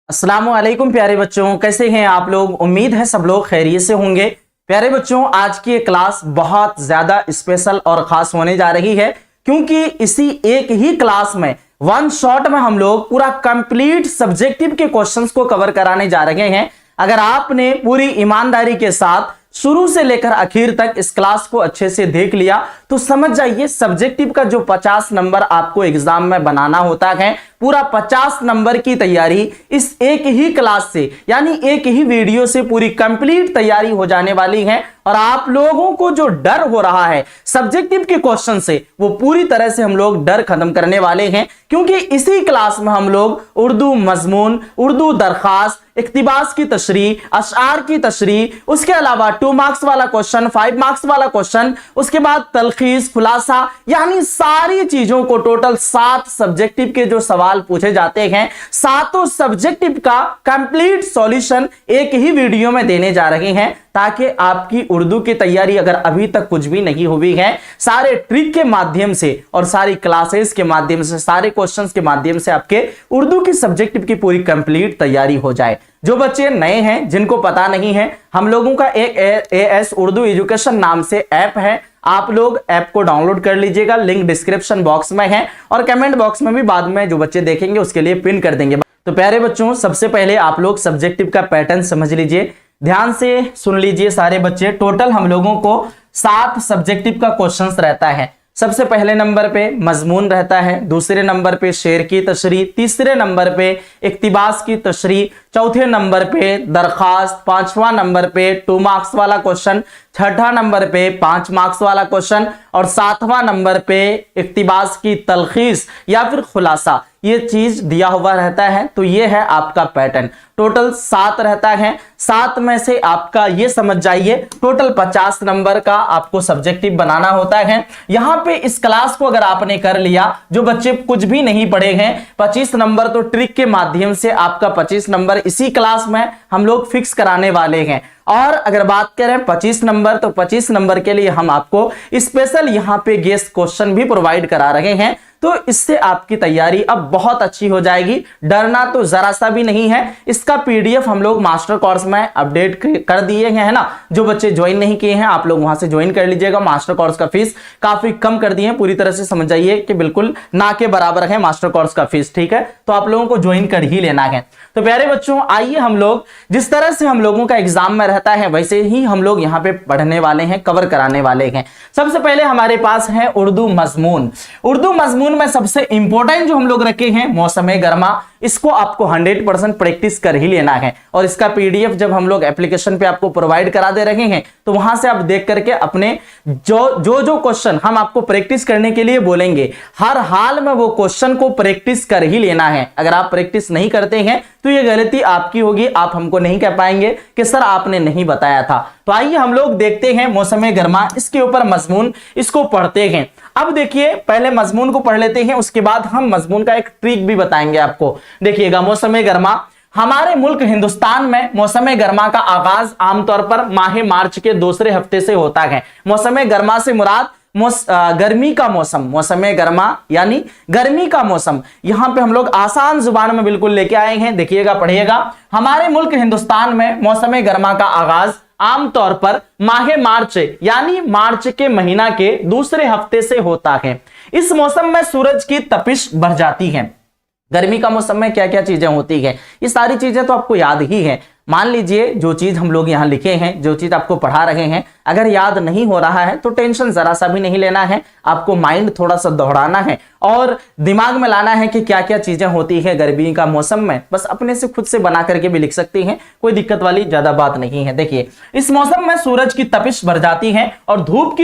अस्सलामुअलैकुम प्यारे बच्चों, कैसे हैं आप लोग। उम्मीद है सब लोग खैरियत से होंगे। प्यारे बच्चों, आज की ये क्लास बहुत ज्यादा स्पेशल और खास होने जा रही है, क्योंकि इसी एक ही क्लास में वन शॉट में हम लोग पूरा कंप्लीट सब्जेक्टिव के क्वेश्चंस को कवर कराने जा रहे हैं। अगर आपने पूरी ईमानदारी के साथ शुरू से लेकर आखिर तक इस क्लास को अच्छे से देख लिया तो समझ जाइए सब्जेक्टिव का जो 50 नंबर आपको एग्जाम में बनाना होता है, पूरा 50 नंबर की तैयारी इस एक ही क्लास से यानी एक ही वीडियो से पूरी कंप्लीट तैयारी हो जाने वाली है। और आप लोगों को जो डर हो रहा है सब्जेक्टिव के क्वेश्चन से, वो पूरी तरह से हम लोग डर खत्म करने वाले हैं, क्योंकि इसी क्लास में हम लोग उर्दू मजमून, उर्दू दरखास्त, इक्तिबास की तशरीह, अशआर की तशरीह, उसके अलावा 2 मार्क्स वाला क्वेश्चन, 5 मार्क्स वाला क्वेश्चन, उसके बाद तलखीस, खुलासा, यानी सारी चीजों को टोटल 7 सब्जेक्टिव के जो सवाल पूछे जाते हैं, सातों सब्जेक्टिव का कंप्लीट सॉल्यूशन एक ही वीडियो में देने जा रहे हैं, ताकि आपकी उर्दू की तैयारी अगर अभी तक कुछ भी नहीं हुई है, सारे ट्रिक के माध्यम से और सारी क्लासेस के माध्यम से, सारे क्वेश्चंस के माध्यम से आपके उर्दू की सब्जेक्टिव की पूरी कंप्लीट तैयारी हो जाए। जो बच्चे नए हैं, जिनको पता नहीं है, हम लोगों का एक AS उर्दू एजुकेशन नाम से ऐप है। आप लोग ऐप को डाउनलोड कर लीजिएगा, लिंक डिस्क्रिप्शन बॉक्स में है और कमेंट बॉक्स में भी बाद में जो बच्चे देखेंगे उसके लिए पिन कर देंगे। तो प्यारे बच्चों, सबसे पहले आप लोग सब्जेक्टिव का पैटर्न समझ लीजिए, ध्यान से सुन लीजिए सारे बच्चे। टोटल हम लोगों को 7 सब्जेक्टिव का क्वेश्चंस रहता है। सबसे पहले नंबर पे मजमून रहता है, दूसरे नंबर पे शेर की तशरीह, तीसरे नंबर पे इक्तिबास की तशरीह, चौथे नंबर पे दरखास्त, 5वां नंबर पे 2 मार्क्स वाला क्वेश्चन, छठा नंबर पे 5 मार्क्स वाला क्वेश्चन और 7वां नंबर पे इक्तिबास की तलखीस या फिर खुलासा। ये चीज दिया हुआ रहता है। तो ये है आपका पैटर्न। टोटल 7 रहता है। 7 में से आपका ये समझ जाइए टोटल 50 नंबर का आपको सब्जेक्टिव बनाना होता है। यहां पे इस क्लास को अगर आपने कर लिया, जो बच्चे कुछ भी नहीं पढ़े हैं, 25 नंबर तो ट्रिक के माध्यम से आपका 25 नंबर इसी क्लास में हम लोग फिक्स कराने वाले हैं। और अगर बात करें 25 नंबर, तो 25 नंबर के लिए हम आपको स्पेशल यहां पे गेस्ट क्वेश्चन भी प्रोवाइड करा रहे हैं। तो इससे आपकी तैयारी अब बहुत अच्छी हो जाएगी, डरना तो जरा सा भी नहीं है। इसका PDF हम लोग मास्टर कोर्स में अपडेट कर दिए हैं, है ना। जो बच्चे ज्वाइन नहीं किए हैं आप लोग वहां से ज्वाइन कर लीजिएगा। मास्टर कोर्स का फीस काफी कम कर दिए हैं, पूरी तरह से समझ जाइए कि बिल्कुल ना के बराबर है मास्टर कोर्स का फीस, ठीक है। तो आप लोगों को ज्वाइन कर ही लेना है। तो प्यारे बच्चों, आइए हम लोग जिस तरह से हम लोगों का एग्जाम में रहता है वैसे ही हम लोग यहाँ पे पढ़ने वाले हैं, कवर कराने वाले हैं। सबसे पहले हमारे पास है उर्दू मजमून। उर्दू मजमून में सबसे इंपॉर्टेंट जो हम लोग रखे हैं मौसम गर्मा, इसको आपको 100% प्रैक्टिस कर ही लेना है। और इसका PDF जब हम लोग एप्लीकेशन पे आपको प्रोवाइड करा दे रहे हैं, तो वहां से आप देख करके अपने जो क्वेश्चन हम आपको प्रैक्टिस करने के लिए बोलेंगे, हर हाल में वो क्वेश्चन को प्रैक्टिस कर ही लेना है। अगर आप प्रैक्टिस नहीं करते हैं तो ये गलती आपकी होगी, आप हमको नहीं कह पाएंगे कि सर आपने नहीं बताया था। तो आइए हम लोग देखते हैं मौसम गर्मा, इसके ऊपर मजमून, इसको पढ़ते हैं। अब देखिए, पहले मजमून को पढ़ लेते हैं, उसके बाद हम मजमून का एक ट्रिक भी बताएंगे आपको। देखिएगा, मौसम गर्मा, हमारे मुल्क हिंदुस्तान में मौसम गर्मा का आगाज आमतौर पर माह मार्च के दूसरे हफ्ते से होता है। मौसम गर्मा से मुराद गर्मी का मौसम, मौसम गर्मा यानी गर्मी का मौसम। यहां पे हम लोग आसान जुबान में बिल्कुल लेके आए हैं, देखिएगा, पढ़िएगा। हमारे मुल्क हिंदुस्तान में मौसम गर्मा का आगाज आमतौर पर माह मार्च यानी मार्च के महीना के दूसरे हफ्ते से होता है। इस मौसम में सूरज की तपिश बढ़ जाती है। गर्मी का मौसम में क्या क्या चीजें होती हैं, ये सारी चीजें तो आपको याद ही है। मान लीजिए जो चीज हम लोग यहाँ लिखे हैं, जो चीज आपको पढ़ा रहे हैं, अगर याद नहीं हो रहा है तो टेंशन जरा सा भी नहीं लेना है। आपको माइंड थोड़ा सा दोहराना है और दिमाग में लाना है कि क्या क्या चीजें होती है गर्मी का मौसम में। बस अपने से खुद से बना करके भी लिख सकती हैं, कोई दिक्कत वाली ज्यादा बात नहीं है। देखिए, इस मौसम में सूरज की तपिश बढ़ जाती है और धूप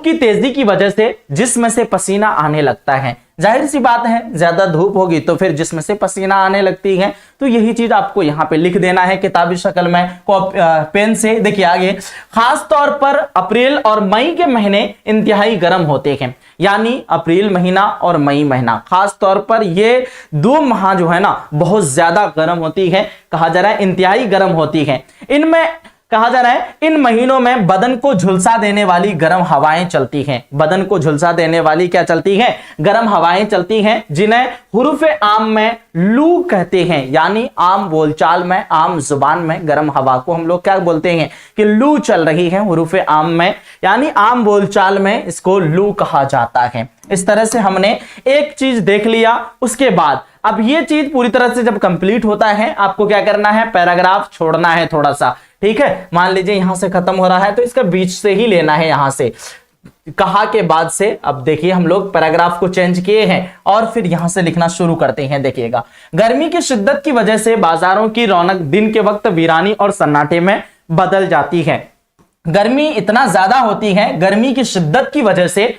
की तेजी की वजह से जिस्म से पसीना आने लगता है। जाहिर सी बात है, ज्यादा धूप होगी तो फिर जिस्म से पसीना आने लगती है। तो यही चीज आपको यहाँ पे लिख देना है किताबी शक्ल में, पेन से। देखिए आगे, खास तौर पर अप्रैल और मई के महीने इंतहाई गर्म होते हैं। यानी अप्रैल महीना और मई महीना, खास तौर पर ये 2 माह जो है ना बहुत ज्यादा गर्म होती है, कहा जा रहा है इंतहाई गर्म होती है। इनमें कहा जा रहा है इन महीनों में बदन को झुलसा देने वाली गर्म हवाएं चलती हैं। बदन को झुलसा देने वाली क्या चलती हैं? गर्म हवाएं चलती हैं, जिन्हें हुरूफ आम में लू कहते हैं। यानी आम बोलचाल में, आम जुबान में गर्म हवा को हम लोग क्या बोलते हैं कि लू चल रही है हुरूफ आम में, यानी आम बोलचाल में इसको लू कहा जाता है। इस तरह से हमने एक चीज देख लिया। उसके बाद अब ये चीज पूरी तरह से जब कंप्लीट होता है, आपको क्या करना है? पैराग्राफ छोड़ना है थोड़ा सा, ठीक है। मान लीजिए यहां से खत्म हो रहा है तो इसका बीच से ही लेना है, यहां से कहा के बाद से। अब देखिए हम लोग पैराग्राफ को चेंज किए हैं और फिर यहां से लिखना शुरू करते हैं। देखिएगा, गर्मी की शिद्दत की वजह से बाजारों की रौनक दिन के वक्त वीरानी और सन्नाटे में बदल जाती है। गर्मी इतना ज्यादा होती है, गर्मी की शिद्दत की वजह से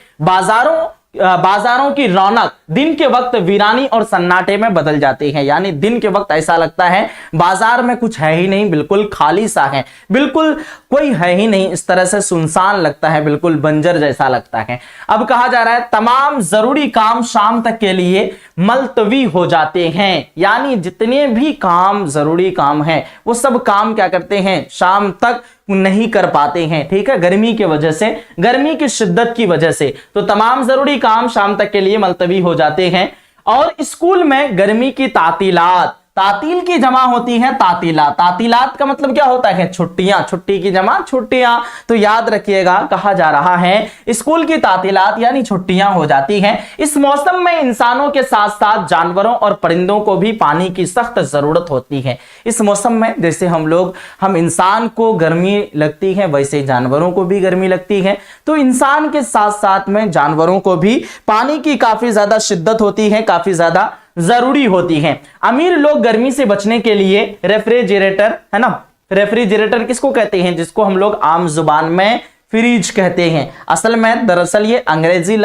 बाजारों की रौनक दिन के वक्त वीरानी और सन्नाटे में बदल जाती है। यानी दिन के वक्त ऐसा लगता है बाजार में कुछ है ही नहीं, बिल्कुल खाली सा है, बिल्कुल कोई है ही नहीं, इस तरह से सुनसान लगता है, बिल्कुल बंजर जैसा लगता है। अब कहा जा रहा है तमाम जरूरी काम शाम तक के लिए मुलतवी हो जाते हैं। यानी जितने भी काम जरूरी काम है वो सब काम क्या करते हैं? शाम तक नहीं कर पाते हैं, ठीक है, गर्मी की वजह से, गर्मी की शिद्दत की वजह से। तो तमाम जरूरी काम शाम तक के लिए मुलतवी हो जाते हैं। और स्कूल में गर्मी की तातीलात, तातील की जमा होती है तातीलात। तातीलात का मतलब क्या होता है? छुट्टियां, छुट्टी की जमा छुट्टियां। तो याद रखिएगा, कहा जा रहा है स्कूल की तातीलात यानी छुट्टियां हो जाती हैं। इस मौसम में इंसानों के साथ साथ जानवरों और परिंदों को भी पानी की सख्त जरूरत होती है। इस मौसम में जैसे हम इंसान को गर्मी लगती है, वैसे जानवरों को भी गर्मी लगती है। तो इंसान के साथ साथ में जानवरों को भी पानी की काफी ज्यादा शिद्दत होती है, काफी ज्यादा जरूरी होती है। अमीर लोग गर्मी से बचने के लिए रेफ्रिजरेटर, है ना, रेफ्रिजरेटर किसको कहते हैं? जिसको हम लोग आम जुबान में फ्रिज कहते हैं। असल में दरअसल ये अंग्रेजी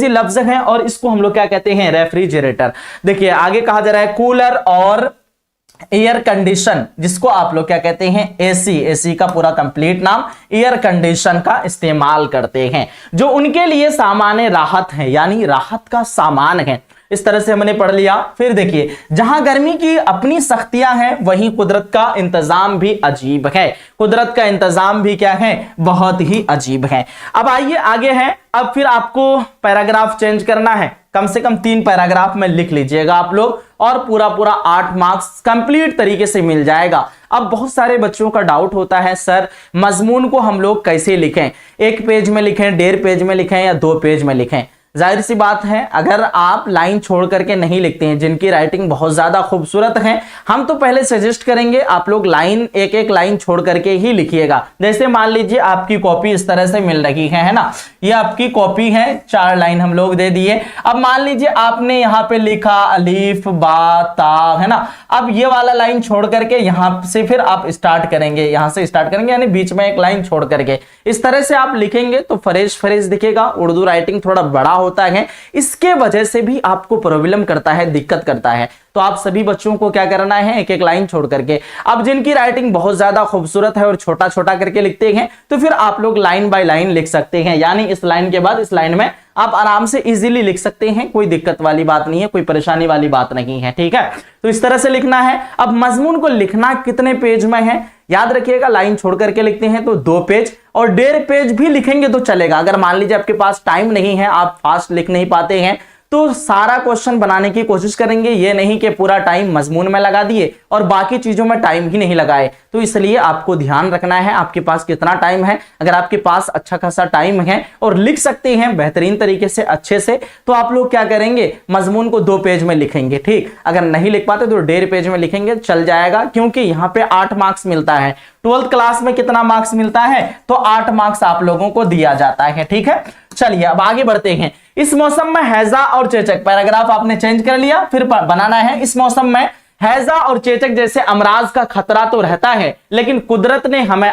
लफ्ज है और इसको हम लोग क्या कहते हैं? रेफ्रिजरेटर। देखिए आगे कहा जा रहा है कूलर और एयर कंडीशन, जिसको आप लोग क्या कहते हैं? एसी। एसी का पूरा कंप्लीट नाम एयर कंडीशन का इस्तेमाल करते हैं, जो उनके लिए सामान्य राहत है, यानी राहत का सामान है। इस तरह से हमने पढ़ लिया। फिर देखिए, जहां गर्मी की अपनी सख्तियां हैं वहीं कुदरत का इंतजाम भी अजीब है। कुदरत का इंतजाम भी क्या है? बहुत ही अजीब है। अब आइए आगे है। अब फिर आपको पैराग्राफ चेंज करना है, कम से कम 3 पैराग्राफ में लिख लीजिएगा आप लोग, और पूरा 8 मार्क्स कंप्लीट तरीके से मिल जाएगा। अब बहुत सारे बच्चों का डाउट होता है, सर मजमून को हम लोग कैसे लिखें? 1 पेज में लिखें, 1.5 पेज में लिखें या 2 पेज में लिखें? जाहिर सी बात है, अगर आप लाइन छोड़ करके नहीं लिखते हैं, जिनकी राइटिंग बहुत ज्यादा खूबसूरत है, हम तो पहले सजेस्ट करेंगे आप लोग लाइन एक लाइन छोड़ करके ही लिखिएगा। जैसे मान लीजिए आपकी कॉपी इस तरह से मिल रही है ना, ये आपकी कॉपी है, 4 लाइन हम लोग दे दिए। अब मान लीजिए आपने यहाँ पे लिखा अलीफ बा ता, है ना, अब ये वाला लाइन छोड़ करके यहां से फिर आप स्टार्ट करेंगे, यहां से स्टार्ट करेंगे, यानी बीच में एक लाइन छोड़ करके इस तरह से आप लिखेंगे तो फ्रेश दिखेगा। उर्दू राइटिंग थोड़ा बड़ा होता है, इसके वजह से भी आपको प्रॉब्लम करता है, दिक्कत करता है। तो आप सभी बच्चों को क्या करना है? एक लाइन छोड़ करके। अब जिनकी राइटिंग बहुत ज्यादा खूबसूरत है और छोटा छोटा करके लिखते हैं, तो फिर आप लोग लाइन बाय लाइन लिख सकते हैं, यानी इस लाइन के बाद इस लाइन में आप आराम से इजीली लिख सकते हैं, कोई दिक्कत वाली बात नहीं है, कोई परेशानी वाली बात नहीं है, ठीक है। तो इस तरह से लिखना है। अब मजमून को लिखना कितने पेज में है? याद रखिएगा, लाइन छोड़ करके लिखते हैं तो 2 पेज, और 1.5 पेज भी लिखेंगे तो चलेगा। अगर मान लीजिए आपके पास टाइम नहीं है, आप फास्ट लिख नहीं पाते हैं, तो सारा क्वेश्चन बनाने की कोशिश करेंगे, ये नहीं कि पूरा टाइम मजमून में लगा दिए और बाकी चीजों में टाइम ही नहीं लगाए। तो इसलिए आपको ध्यान रखना है आपके पास कितना टाइम है। अगर आपके पास अच्छा खासा टाइम है और लिख सकते हैं बेहतरीन तरीके से, अच्छे से, तो आप लोग क्या करेंगे? मजमून को 2 पेज में लिखेंगे, ठीक। अगर नहीं लिख पाते तो 1.5 पेज में लिखेंगे, चल जाएगा, क्योंकि यहाँ पे 8 मार्क्स मिलता है। 12th क्लास में कितना मार्क्स मिलता है? तो 8 मार्क्स आप लोगों को दिया जाता है, ठीक है। चलिए अब आगे बढ़ते हैं। इस मौसम में हैजा और चेचक, पैराग्राफ आपने चेंज कर लिया, फिर बनाना है। इस मौसम में हैजा और चेचक जैसे अमराज का खतरा तो रहता है, लेकिन कुदरत ने हमें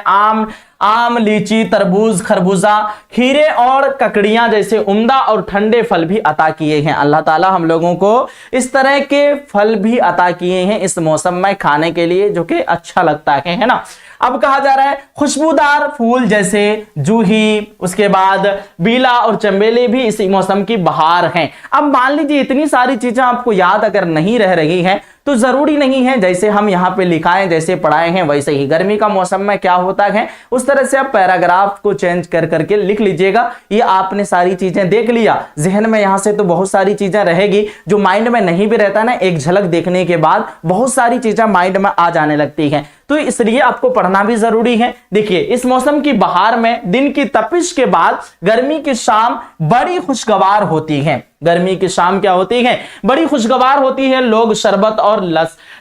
आम, लीची, तरबूज, खरबूजा, खीरे और ककड़ियां जैसे उम्दा और ठंडे फल भी अता किए हैं। अल्लाह ताला हम लोगों को इस तरह के फल भी अता किए हैं इस मौसम में खाने के लिए, जो कि अच्छा लगता है ना। अब कहा जा रहा है खुशबूदार फूल जैसे जूही, उसके बाद बीला और चंबेली भी इसी मौसम की बहार हैं। अब मान लीजिए इतनी सारी चीजें आपको याद अगर नहीं रह रही हैं, तो जरूरी नहीं है जैसे हम यहाँ पे लिखाएं, जैसे पढ़ाए हैं वैसे ही। गर्मी का मौसम में क्या होता है उस तरह से आप पैराग्राफ को चेंज कर करके लिख लीजिएगा। ये आपने सारी चीजें देख लिया जहन में, यहां से तो बहुत सारी चीजें रहेगी जो माइंड में नहीं भी रहता ना, एक झलक देखने के बाद बहुत सारी चीजें माइंड में आ जाने लगती हैं, तो इसलिए आपको पढ़ना भी जरूरी है। देखिए, इस मौसम की बहार में दिन की तपिश के बाद गर्मी की शाम बड़ी खुशगवार होती है। गर्मी की शाम क्या होती है? बड़ी खुशगवार होती है। लोग शरबत और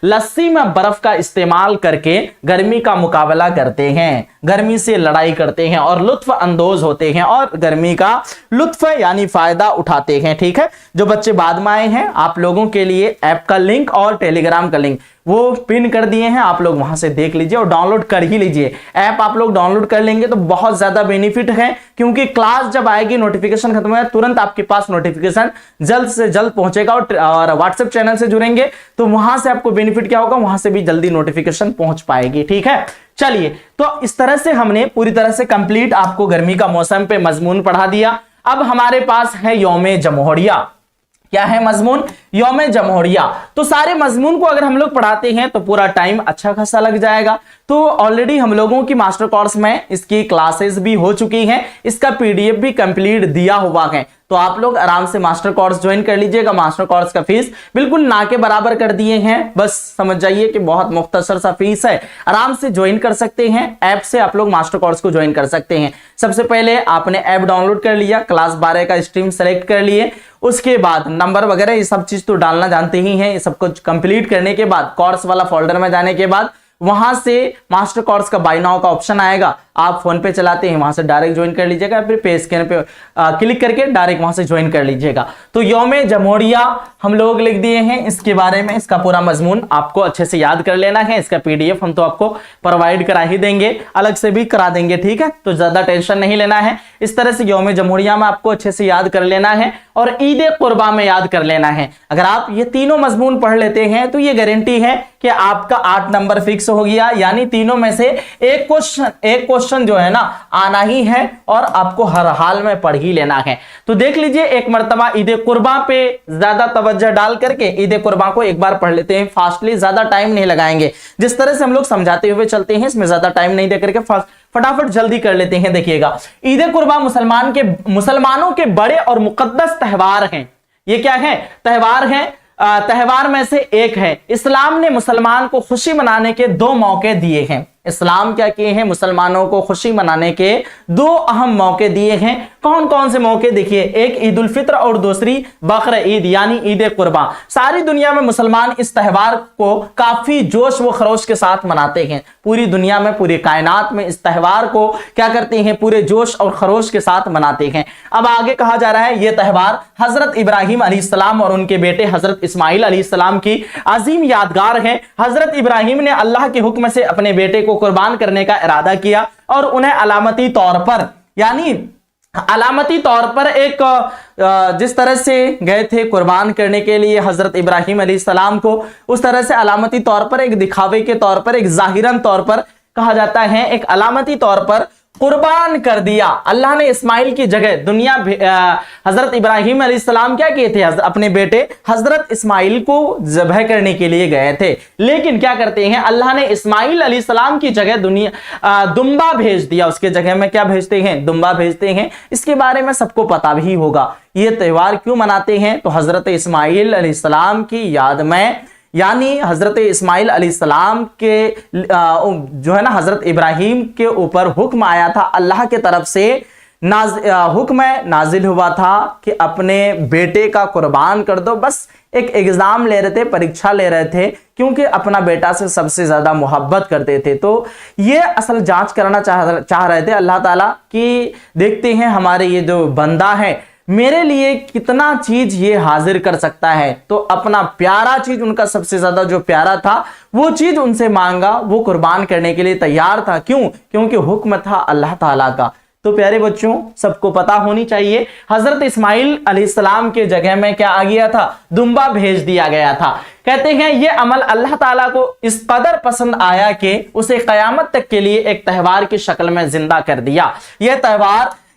लस्सी में बर्फ का इस्तेमाल करके गर्मी का मुकाबला करते हैं, गर्मी से लड़ाई करते हैं और लुत्फ अंदोज होते हैं और गर्मी का लुत्फ यानी फायदा उठाते हैं। ठीक है, जो बच्चे बाद में आए हैं आप लोगों के लिए ऐप का लिंक और टेलीग्राम का लिंक वो पिन कर दिए हैं, आप लोग वहां से देख लीजिए और डाउनलोड कर ही लीजिए। ऐप आप लोग डाउनलोड कर लेंगे तो बहुत ज्यादा बेनिफिट है, क्योंकि क्लास जब आएगी, नोटिफिकेशन खत्म होगा तुरंत आपके पास नोटिफिकेशन जल्द से जल्द पहुंचेगा। और व्हाट्सएप चैनल से जुड़ेंगे तो वहां से आपको बेनिफिट क्या होगा, वहां से भी जल्दी नोटिफिकेशन पहुंच पाएगी। ठीक है, चलिए, तो इस तरह से हमने पूरी तरह से कंप्लीट आपको गर्मी का मौसम पे मजमून पढ़ा दिया। अब हमारे पास है यौम जमहूरिया। क्या है मजमून? यौम जमहूरिया। तो सारे मजमून को अगर हम लोग पढ़ाते हैं तो पूरा टाइम अच्छा खासा लग जाएगा। तो ऑलरेडी हम लोगों की मास्टर कोर्स में इसकी क्लासेस भी हो चुकी हैं, इसका पीडीएफ भी कंप्लीट दिया हुआ है, तो आप लोग आराम से मास्टर कोर्स ज्वाइन कर लीजिएगा। मास्टर कोर्स का फीस बिल्कुल ना के बराबर कर दिए हैं, बस समझ जाइए कि बहुत मुख्तसर सा फीस है, आराम से ज्वाइन कर सकते हैं। ऐप से आप लोग मास्टर कोर्स को ज्वाइन कर सकते हैं। सबसे पहले आपने ऐप डाउनलोड कर लिया, क्लास 12 का स्ट्रीम सेलेक्ट कर लिए, उसके बाद नंबर वगैरह ये सब चीज तो डालना जानते ही हैं। ये सब कुछ कंप्लीट करने के बाद कोर्स वाला फोल्डर में जाने के बाद वहां से मास्टर कोर्स का बाय नाउ का ऑप्शन आएगा, आप फोन पे चलाते हैं वहां से डायरेक्ट ज्वाइन कर लीजिएगा, फिर पे स्कैन पे क्लिक करके डायरेक्ट वहां से ज्वाइन कर लीजिएगा। तो यौम जमहूरिया हम लोग लिख दिए हैं, इसके बारे में इसका पूरा मजमून आपको अच्छे से याद कर लेना है। इसका पीडीएफ हम तो आपको प्रोवाइड करा ही देंगे, अलग से भी करा देंगे। ठीक है, तो ज्यादा टेंशन नहीं लेना है। इस तरह से यौम जमहूरिया में आपको अच्छे से याद कर लेना है और ईद कुर्बा में याद कर लेना है। अगर आप ये तीनों मजमून पढ़ लेते हैं तो ये गारंटी है कि आपका 8 नंबर फिक्स हो गया, यानी तीनों में से एक क्वेश्चन जो है ना आना ही है और आपको हर हाल में पढ़ ही लेना है। तो देख लीजिए, एक मर्तबा ईद कुर्बा पे ज्यादा तवज्जो डाल करके ईद कुर्बा को एक बार पढ़ लेते हैं फास्टली, ज्यादा टाइम नहीं लगाएंगे। जिस तरह से हम लोग समझाते हुए चलते हैं इसमें ज्यादा टाइम नहीं देकर के फटाफट जल्दी कर लेते हैं। देखिएगा, ईद कुर्बा मुसलमानों के बड़े और मुकद्दस त्योहार हैं। ये क्या है? त्योहार है। त्योहार में से एक है। इस्लाम ने मुसलमान को खुशी मनाने के 2 मौके दिए हैं। इस्लाम क्या किए हैं? मुसलमानों को खुशी मनाने के 2 अहम मौके दिए हैं। कौन कौन से मौके? देखिए, एक ईद उल फित्र और दूसरी बकर ईद यानी ईद कुर्बा। सारी दुनिया में मुसलमान इस त्यौहार को काफी जोश व खरोश के साथ मनाते हैं। पूरी दुनिया में, पूरी कायनात में इस त्यौहार को क्या करते हैं? पूरे जोश और खरोश के साथ मनाते हैं। अब आगे कहा जा रहा है, यह त्यौहार हजरत इब्राहिम अलैहिस्सलाम और उनके बेटे हजरत इस्माइल अलैहिस्सलाम की अजीम यादगार है। हजरत इब्राहिम ने अल्लाह के हुक्म से अपने बेटे को कुर्बान करने का इरादा किया और उन्हें अलामती तौर पर, यानी अलामती तौर पर एक जिस तरह से गए थे कुर्बान करने के लिए हजरत इब्राहिम अलैहिस्सलाम को, उस तरह से अलामती तौर पर, एक दिखावे के तौर पर, एक जाहिरन तौर पर कहा जाता है, एक अलामती तौर पर कुर्बान कर दिया। अल्लाह ने इस्माइल की जगह हजरत इब्राहिम अलैहिस्सलाम क्या किए थे? अपने बेटे हजरत इस्माइल को ज़बह करने के लिए गए थे। लेकिन क्या करते हैं? अल्लाह ने इस्माइल अलैहिस्सलाम की जगह दुम्बा भेज दिया। उसके जगह में क्या भेजते हैं? दुम्बा भेजते हैं। इसके बारे में सबको पता भी होगा। ये त्यौहार क्यों मनाते हैं? तो हजरत इस्माइल अलैहिस्सलाम की याद में, यानी हजरत इस्माइल अलैहिस्सलाम के जो है ना हजरत इब्राहिम के ऊपर हुक्म आया था, अल्लाह के तरफ से हुक्म नाजिल हुआ था कि अपने बेटे का कुर्बान कर दो। बस एक एग्जाम ले रहे थे, परीक्षा ले रहे थे, क्योंकि अपना बेटा से सबसे ज्यादा मोहब्बत करते थे। तो ये असल जांच करना चाह रहे थे अल्लाह ताला कि देखते हैं हमारे ये जो बंदा है मेरे लिए कितना चीज ये हाजिर कर सकता है। तो अपना प्यारा चीज, उनका सबसे ज्यादा जो प्यारा था वो चीज उनसे मांगा, वो कुर्बान करने के लिए तैयार था। क्यों? क्योंकि हुक्म था अल्लाह ताला का। तो प्यारे बच्चों, सबको पता होनी चाहिए, हजरत इस्माइल अलैहिस्सलाम के जगह में क्या आ गया था? दुम्बा भेज दिया गया था। कहते हैं ये अमल अल्लाह ताला को इस कदर पसंद आया कि उसे कयामत तक के लिए एक त्यौहार की शक्ल में जिंदा कर दिया।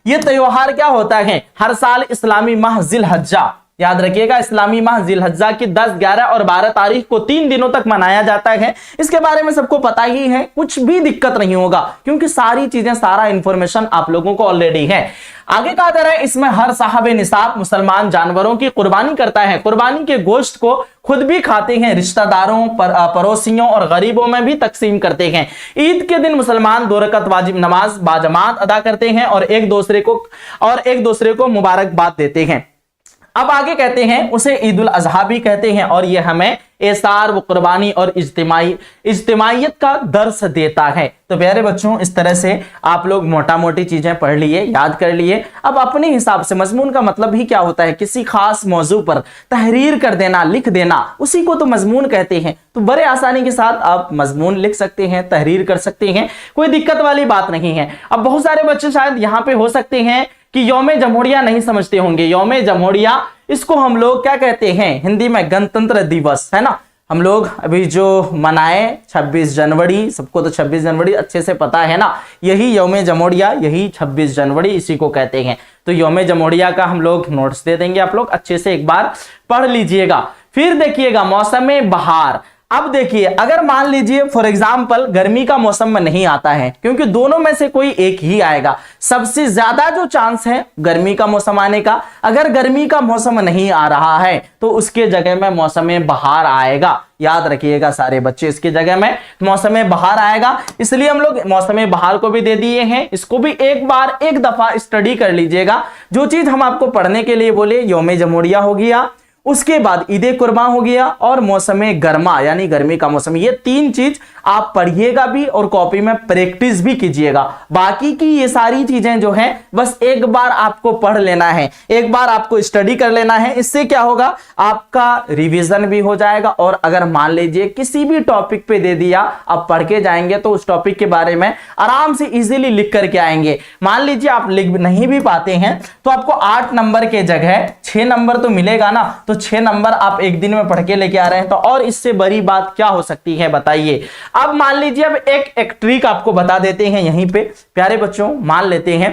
यह त्यौहार क्या होता है? हर साल इस्लामी माह जिल हज्जा, याद रखिएगा, इस्लामी माह जिलहज्जा की 10, 11 और 12 तारीख को 3 दिनों तक मनाया जाता है। इसके बारे में सबको पता ही है, कुछ भी दिक्कत नहीं होगा क्योंकि सारी चीजें, सारा इंफॉर्मेशन आप लोगों को ऑलरेडी है। आगे कहा जा रहा है, इसमें हर साहब निसाब मुसलमान जानवरों की कुर्बानी करता है। कुर्बानी के गोश्त को खुद भी खाते हैं, रिश्तेदारों, पड़ोसियों और गरीबों में भी तकसीम करते हैं। ईद के दिन मुसलमान 2 रकअत वाजिब नमाज बाजमात अदा करते हैं और एक दूसरे को मुबारकबाद देते हैं। अब आगे कहते हैं, उसे ईद उल अजहा भी कहते हैं और यह हमें एसार व कुर्बानी और इज्तिमाइयत का दर्स देता है। तो प्यारे बच्चों, इस तरह से आप लोग मोटा मोटी चीजें पढ़ लिए, याद कर लिए। अब अपने हिसाब से मजमून का मतलब ही क्या होता है, किसी खास मौजू पर तहरीर कर देना, लिख देना, उसी को तो मजमून कहते हैं। तो बड़े आसानी के साथ आप मजमून लिख सकते हैं, तहरीर कर सकते हैं, कोई दिक्कत वाली बात नहीं है। अब बहुत सारे बच्चे शायद यहाँ पे हो सकते हैं कि यौम जमहूरिया नहीं समझते होंगे। यौम जमहूरिया, इसको हम लोग क्या कहते हैं हिंदी में, गणतंत्र दिवस, है ना। हम लोग अभी जो मनाए 26 जनवरी, सबको तो 26 जनवरी अच्छे से पता है ना, यही यौम जमहूरिया, यही 26 जनवरी, इसी को कहते हैं। तो यौम जमहूरिया का हम लोग नोट्स दे देंगे, आप लोग अच्छे से एक बार पढ़ लीजिएगा। फिर देखिएगा मौसम बहार। अब देखिए, अगर मान लीजिए फॉर एग्जाम्पल गर्मी का मौसम में नहीं आता है, क्योंकि दोनों में से कोई एक ही आएगा, सबसे ज्यादा जो चांस है गर्मी का मौसम आने का। अगर गर्मी का मौसम नहीं आ रहा है तो उसके जगह में मौसम बहार आएगा। याद रखिएगा सारे बच्चे, इसकी जगह में मौसम बहार आएगा। इसलिए हम लोग मौसम बहार को भी दे दिए हैं, इसको भी एक बार एक दफा स्टडी कर लीजिएगा। जो चीज हम आपको पढ़ने के लिए बोले, यौम जमहूरिया हो गया, उसके बाद ईद कुर्बान हो गया और मौसम गर्मा यानी गर्मी का मौसम। ये 3 चीज आप पढ़िएगा भी और कॉपी में प्रैक्टिस भी कीजिएगा। बाकी की ये सारी चीजें जो हैं बस एक बार आपको पढ़ लेना है, एक बार आपको स्टडी कर लेना है। इससे क्या होगा, आपका रिवीजन भी हो जाएगा। और अगर मान लीजिए किसी भी टॉपिक पे दे दिया, आप पढ़ के जाएंगे तो उस टॉपिक के बारे में आराम से इजीली लिख करके आएंगे। मान लीजिए आप लिख नहीं भी पाते हैं तो आपको 8 नंबर के जगह 6 नंबर तो मिलेगा ना। तो 6 नंबर आप एक दिन में पढ़ के लेके आ रहे हैं, तो और इससे बड़ी बात क्या हो सकती है बताइए। अब मान लीजिए, अब एक ट्रिक आपको बता देते हैं यहीं पे। प्यारे बच्चों, मान लेते हैं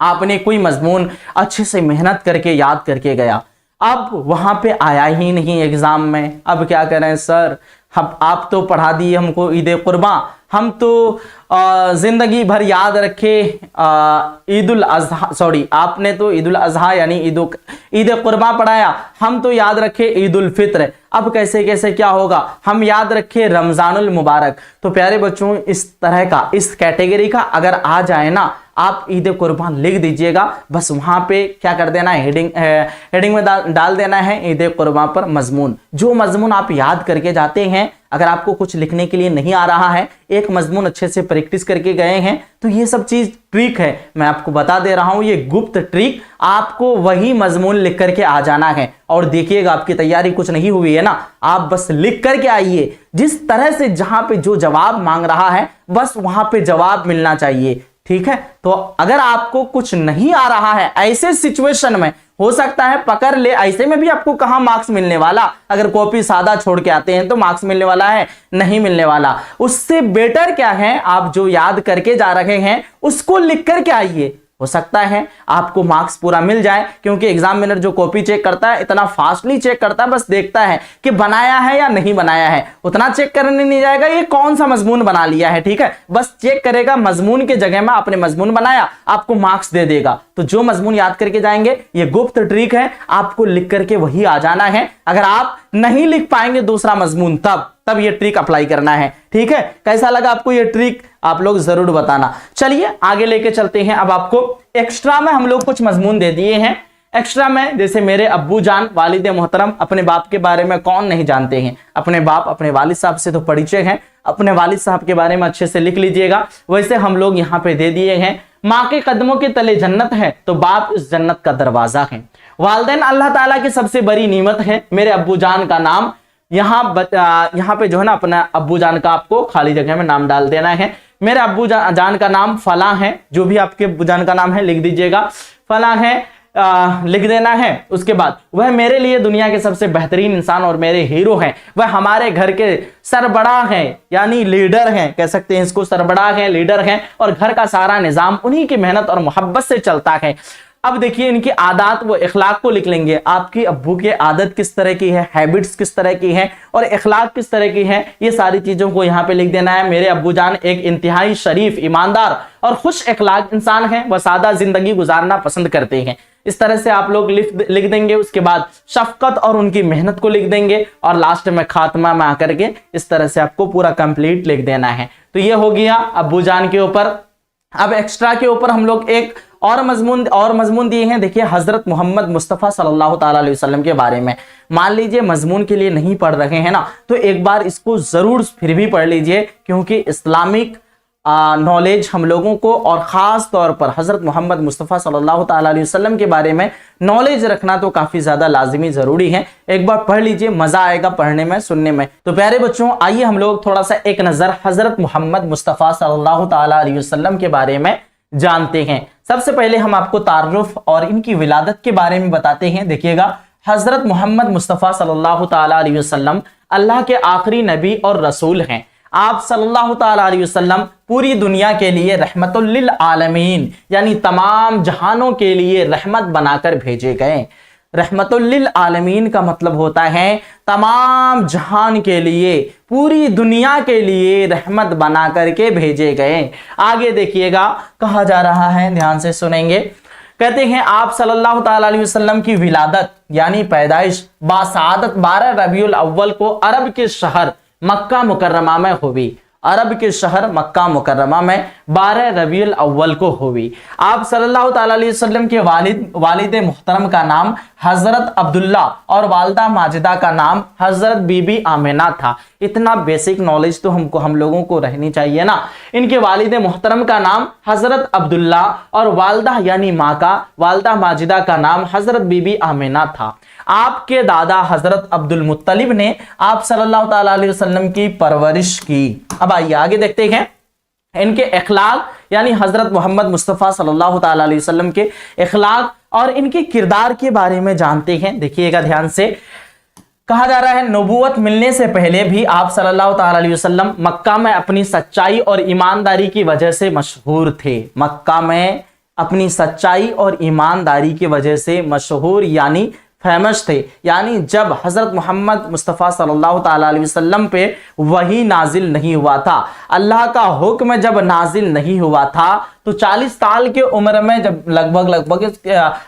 आपने कोई मजमून अच्छे से मेहनत करके याद करके गया, अब वहां पे आया ही नहीं एग्जाम में, अब क्या करें सर, हम आप तो पढ़ा दिए हमको ईद कुर्बान, हम तो जिंदगी भर याद रखे ईद उल अजहा, सॉरी आपने तो ईद उल अजहा यानी ईद कुर्बान पढ़ाया, हम तो याद रखे ईद उल फित्र। अब कैसे कैसे क्या होगा, हम याद रखे रमजानुल मुबारक। तो प्यारे बच्चों, इस तरह का, इस कैटेगरी का अगर आ जाए ना, आप ईद कुर्बान लिख दीजिएगा। बस वहां पे क्या कर देना है, हेडिंग में डाल देना है ईद कुर्बान पर मजमून। जो मजमून आप याद करके जाते हैं, अगर आपको कुछ लिखने के लिए नहीं आ रहा है, एक मजमून अच्छे से प्रैक्टिस करके गए हैं, तो ये सब चीज ट्रिक है, मैं आपको बता दे रहा हूं, ये गुप्त ट्रिक। आपको वही मजमून लिख करके आ जाना है। और देखिएगा आपकी तैयारी कुछ नहीं हुई है ना, आप बस लिख करके आइए। जिस तरह से जहां पे जो जवाब मांग रहा है, बस वहां पे जवाब मिलना चाहिए, ठीक है। तो अगर आपको कुछ नहीं आ रहा है, ऐसे सिचुएशन में हो सकता है पकड़ ले, ऐसे में भी आपको कहां मार्क्स मिलने वाला, अगर कॉपी सादा छोड़ के आते हैं तो मार्क्स मिलने वाला है, नहीं मिलने वाला। उससे बेटर क्या है, आप जो याद करके जा रहे हैं उसको लिख करके आइए, हो सकता है आपको मार्क्स पूरा मिल जाए। क्योंकि एग्जामिनर जो कॉपी चेक करता है, इतना फास्टली चेक करता है, बस देखता है कि बनाया है या नहीं बनाया है, उतना चेक करने नहीं जाएगा ये कौन सा मजमून बना लिया है, ठीक है। बस चेक करेगा मजमून के जगह में आपने मजमून बनाया, आपको मार्क्स दे देगा। तो जो मजमून याद करके जाएंगे, ये गुप्त ट्रिक है, आपको लिख करके वही आ जाना है। अगर आप नहीं लिख पाएंगे दूसरा मजमून, तब ये ट्रिक अप्लाई करना है, ठीक है। कैसा लगा आपको ये ट्रिक, आप लोग जरूर बताना। चलिए आगे लेके चलते हैं। अब आपको एक्स्ट्रा में हम लोग कुछ मजमून दे दिए हैं। एक्स्ट्रा में जैसे मेरे अब्बू जान, वालिद मोहतरम, अपने बाप के बारे में कौन नहीं जानते हैं, अपने बाप, अपने वालिद साहब से तो परिचय है, अपने वालिद साहब के बारे में अच्छे से लिख लीजिएगा। वैसे हम लोग यहाँ पे दे दिए हैं, माँ के कदमों के तले जन्नत है तो बाप इस जन्नत का दरवाजा है। वालिदैन अल्लाह ताला की सबसे बड़ी नीमत है। मेरे अब्बू जान का नाम यहाँ पे जो है ना, अपना अब्बू जान का आपको खाली जगह में नाम डाल देना है। मेरे अब्बू जान का नाम फला है, जो भी आपके अब्बू जान का नाम है लिख दीजिएगा, फला है, लिख देना है। उसके बाद वह मेरे लिए दुनिया के सबसे बेहतरीन इंसान और मेरे हीरो हैं। वह हमारे घर के सरबड़ा हैं, यानी लीडर हैं, कह सकते हैं इसको, सरबड़ा हैं, लीडर हैं, और घर का सारा निजाम उन्हीं की मेहनत और मोहब्बत से चलता है। अब देखिए इनकी आदत व इखलाक को लिख लेंगे। आपकी अब्बू की आदत किस तरह की है, हैबिट्स किस तरह की हैं और इखलाक किस तरह की है, ये सारी चीजों को यहाँ पे लिख देना है। मेरे अब्बू जान एक इंतहाई शरीफ, ईमानदार और खुश इखलाक इंसान हैं, वह सादा जिंदगी गुजारना पसंद करते हैं। इस तरह से आप लोग लिख देंगे। उसके बाद शफकत और उनकी मेहनत को लिख देंगे और लास्ट में खात्मा में आकर के इस तरह से आपको पूरा कंप्लीट लिख देना है। तो ये हो गया अब्बू जान के ऊपर। अब एक्स्ट्रा के ऊपर हम लोग एक और मजमून दिए हैं। देखिए हजरत मोहम्मद मुस्तफ़ा सल्लल्लाहु ताला अलैहि वसल्लम के बारे में। मान लीजिए मजमून के लिए नहीं पढ़ रहे हैं ना, तो एक बार इसको जरूर फिर भी पढ़ लीजिए, क्योंकि इस्लामिक नॉलेज हम लोगों को और ख़ास तौर पर हज़रत मोहम्मद मुस्तफ़ा सल्लल्लाहु ताला अलैहि वसल्लम के बारे में नॉलेज रखना तो काफ़ी ज़्यादा लाजिमी ज़रूरी है। एक बार पढ़ लीजिए, मज़ा आएगा पढ़ने में, सुनने में। तो प्यारे बच्चों, आइए हम लोग थोड़ा सा एक नज़र हज़रत मोहम्मद मुस्तफ़ा सल्लल्लाहु ताला अलैहि वसल्लम के बारे में जानते हैं। सबसे पहले हम आपको तारुफ और इनकी विलादत के बारे में बताते हैं। देखिएगा, हज़रत मोहम्मद मुस्तफ़ा सल्लल्लाहु ताला अलैहि वसल्लम अल्लाह के आखिरी नबी और रसूल हैं। आप सल्लल्लाहु ताला अलैहि वसल्लम पूरी दुनिया के लिए रहमतुल लिल आलमीन यानी तमाम जहानों के लिए रहमत बनाकर भेजे गए। रहमतुल लिल आलमीन का मतलब होता है तमाम जहान के लिए, पूरी दुनिया के लिए रहमत बना करके भेजे गए। आगे देखिएगा, कहा जा रहा है, ध्यान से सुनेंगे। कहते हैं आप सल्लल्लाहु ताला अलैहि वसल्लम की विलादत यानी पैदाइश बासादत 12 रबीउल अव्वल को अरब के शहर मक्का मुकर्रमा में हुई। अरब के शहर मक्का मुकर्रमा में 12 रबीउल अव्वल को हुई। आप सल्लल्लाहु ताला अलैहि वसल्लम के वालिद मुहतरम का नाम हजरत अब्दुल्ला और वालदा माजिदा का नाम हजरत बीबी आमिना था। इतना बेसिक नॉलेज तो हम लोगों को रहनी चाहिए ना। इनके वालिद मुहतरम का नाम हजरत अब्दुल्ला और वालदा यानी माँ का, वालदा माजिदा का नाम हजरत बीबी आमिना था। आपके दादा हजरत अब्दुल मुत्तलिब ने आप सल्लल्लाहु ताला अलैहि वसल्लम की परवरिश की। अब आइए आगे देखते हैं इनके इखलाक यानी हजरत मोहम्मद मुस्तफ़ा सल्लल्लाहु ताला अलैहि वसल्लम के इखलाक और इनके किरदार के बारे में जानते हैं। देखिएगा ध्यान से, कहा जा रहा है नबूवत मिलने से पहले भी आप सल्लल्लाहु ताला अलैहि वसल्लम मक्का में अपनी सच्चाई और ईमानदारी की वजह से मशहूर थे। मक्का में अपनी सच्चाई और ईमानदारी की वजह से मशहूर यानी फेमस थे। यानी जब हजरत मोहम्मद मुस्तफ़ा सल्लल्लाहु ताला अलैहि वसल्लम पे वही नाजिल नहीं हुआ था, अल्लाह का हुक्म जब नाजिल नहीं हुआ था, तो 40 साल के उम्र में जब लगभग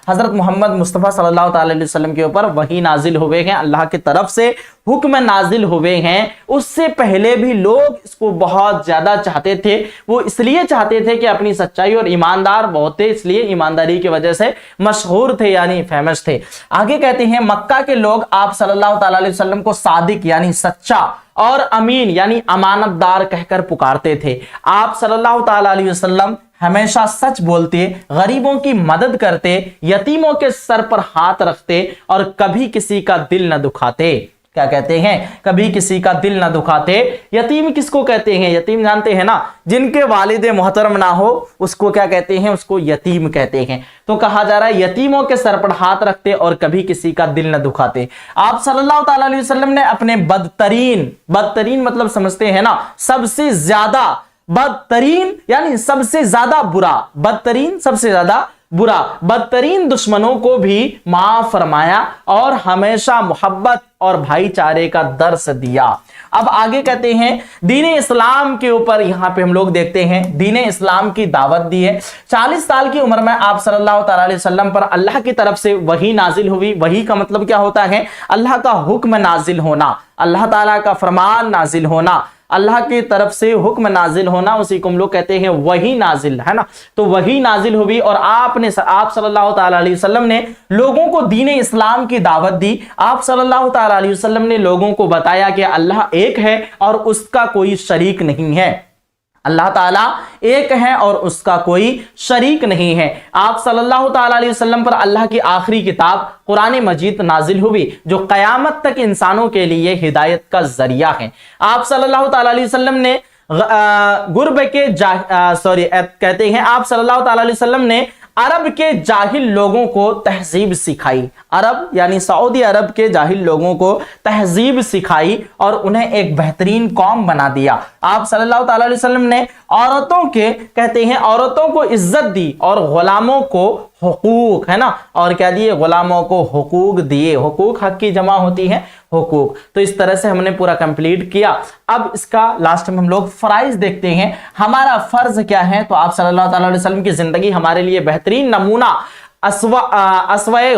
हजरत मोहम्मद मुस्तफ़ा सल्लल्लाहु ताला अलैहि वसल्लम के ऊपर वही नाजिल हुए हैं, अल्लाह की तरफ से हुक्म नाजिल हुए हैं। उससे पहले भी लोग इसको बहुत ज्यादा चाहते थे। वो इसलिए चाहते थे कि अपनी सच्चाई और ईमानदार बहुत थे, इसलिए ईमानदारी की वजह से मशहूर थे यानी फेमस थे। आगे कहते हैं मक्का के लोग आप सल्लल्लाहु ताला अलैहि वसल्लम को सादिक यानी सच्चा और अमीन यानी अमानतदार कहकर पुकारते थे। आप सल्लल्लाहु ताला अलैहि वसल्लम हमेशा सच बोलते, गरीबों की मदद करते, यतीमों के सर पर हाथ रखते और कभी किसी का दिल न दुखाते। क्या कहते हैं? कभी किसी का दिल न दुखाते। यतीम किसको कहते हैं? यतीम जानते हैं ना, जिनके वालिद मोहतरम ना हो उसको क्या कहते हैं? उसको यतीम कहते हैं। तो कहा जा रहा है यतीमों के सर पर हाथ रखते और कभी किसी का दिल न दुखाते। आप सल्लल्लाहु ताला अलैहि वसल्लम ने अपने बदतरीन मतलब समझते हैं ना, सबसे ज्यादा बदतरीन यानी सबसे ज्यादा बुरा, बदतरीन सबसे ज्यादा बुरा, बदतरीन दुश्मनों को भी माफ फरमाया और हमेशा मोहब्बत और भाईचारे का दर्स दिया। अब आगे कहते हैं दीन इस्लाम के ऊपर यहां पे हम लोग देखते हैं दीन इस्लाम की दावत दी है। 40 साल की उम्र में आप सल्लल्लाहु ताला अलैहि वसल्लम पर अल्लाह की तरफ से वही नाजिल हुई। वही का मतलब क्या होता है? अल्लाह का हुक्म नाजिल होना, अल्लाह ताला का फरमान नाजिल होना, अल्लाह की तरफ से हुक्म नाजिल होना, उसी को हम लोग कहते हैं वही नाजिल, है ना। तो वही नाजिल हुई और आप सल्लल्लाहु ताला अलैहि वसल्लम ने लोगों को दीन इस्लाम की दावत दी। आप सल्लल्लाहु ताला अलैहि वसल्लम ने लोगों को बताया कि अल्लाह एक है और उसका कोई शरीक नहीं है। अल्लाह ताला एक है और उसका कोई शरीक नहीं है। आप सल्लल्लाहु ताला अलैहि वसल्लम पर अल्लाह की आखिरी किताब कुरान मजीद नाजिल हुई, जो कयामत तक इंसानों के लिए हिदायत का जरिया है। आप सल्लल्लाहु ताला अलैहि वसल्लम ने कहते हैं आप सल्लल्लाहु ताला अलैहि वसल्लम ने अरब के जाहिल लोगों को तहजीब सिखाई। अरब यानी सऊदी अरब के जाहिल लोगों को तहजीब सिखाई और उन्हें एक बेहतरीन कौम बना दिया। आप सल्लल्लाहु ताला अलैहि वसल्लम ने औरतों को इज्जत दी और गुलामों को हुकूक, है ना, और क्या दिए, गुलामों को हुकूक दिए। हुकूक हक की जमा होती है हुकूक। तो इस तरह से हमने पूरा कंप्लीट किया। अब इसका लास्ट में हम लोग फराइज देखते हैं, हमारा फर्ज क्या है। तो आप सल्लल्लाहु अलैहि वसल्लम की जिंदगी हमारे लिए बेहतरीन नमूना अस्वे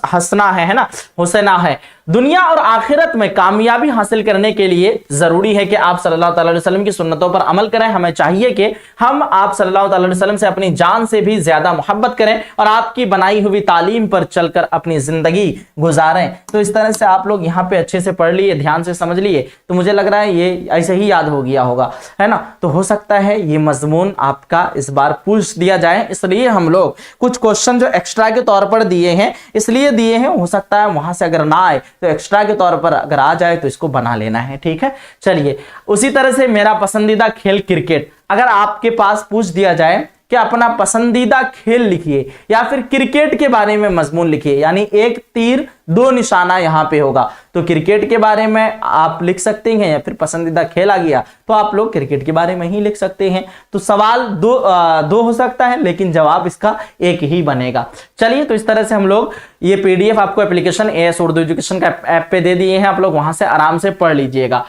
हसना है ना, हुसैना है। दुनिया और आखिरत में कामयाबी हासिल करने के लिए जरूरी है कि आप सल्लल्लाहु अलैहि वसल्लम की सुन्नतों पर अमल करें। हमें चाहिए कि हम आप सल्लल्लाहु अलैहि वसल्लम से अपनी जान से भी ज्यादा मोहब्बत करें और आपकी बनाई हुई तालीम पर चलकर अपनी जिंदगी गुजारें। तो इस तरह से आप लोग यहाँ पे अच्छे से पढ़ लिए, ध्यान से समझ लिए, तो मुझे लग रहा है ये ऐसे ही याद हो गया होगा, है ना। तो हो सकता है ये मजमून आपका इस बार पूछ दिया जाए, इसलिए हम लोग कुछ क्वेश्चन जो एक्स्ट्रा के तौर पर दिए हैं, इसलिए दिए हैं, हो सकता है वहां से अगर ना आए तो एक्स्ट्रा के तौर पर अगर आ जाए तो इसको बना लेना है, ठीक है। चलिए, उसी तरह से मेरा पसंदीदा खेल क्रिकेट, अगर आपके पास पूछ दिया जाए कि अपना पसंदीदा खेल लिखिए या फिर क्रिकेट के बारे में मजमून लिखिए, यानी एक तीर दो निशाना यहां पे होगा, तो क्रिकेट के बारे में आप लिख सकते हैं, या फिर पसंदीदा खेल आ गया तो आप लोग क्रिकेट के बारे में ही लिख सकते हैं। तो सवाल दो हो सकता है, लेकिन जवाब इसका एक ही बनेगा। चलिए, तो इस तरह से हम लोग ये पीडीएफ आपको एप्लीकेशन एएस उर्दू एजुकेशन का ऐप पे दे दिए हैं, आप लोग वहां से आराम से पढ़ लीजिएगा।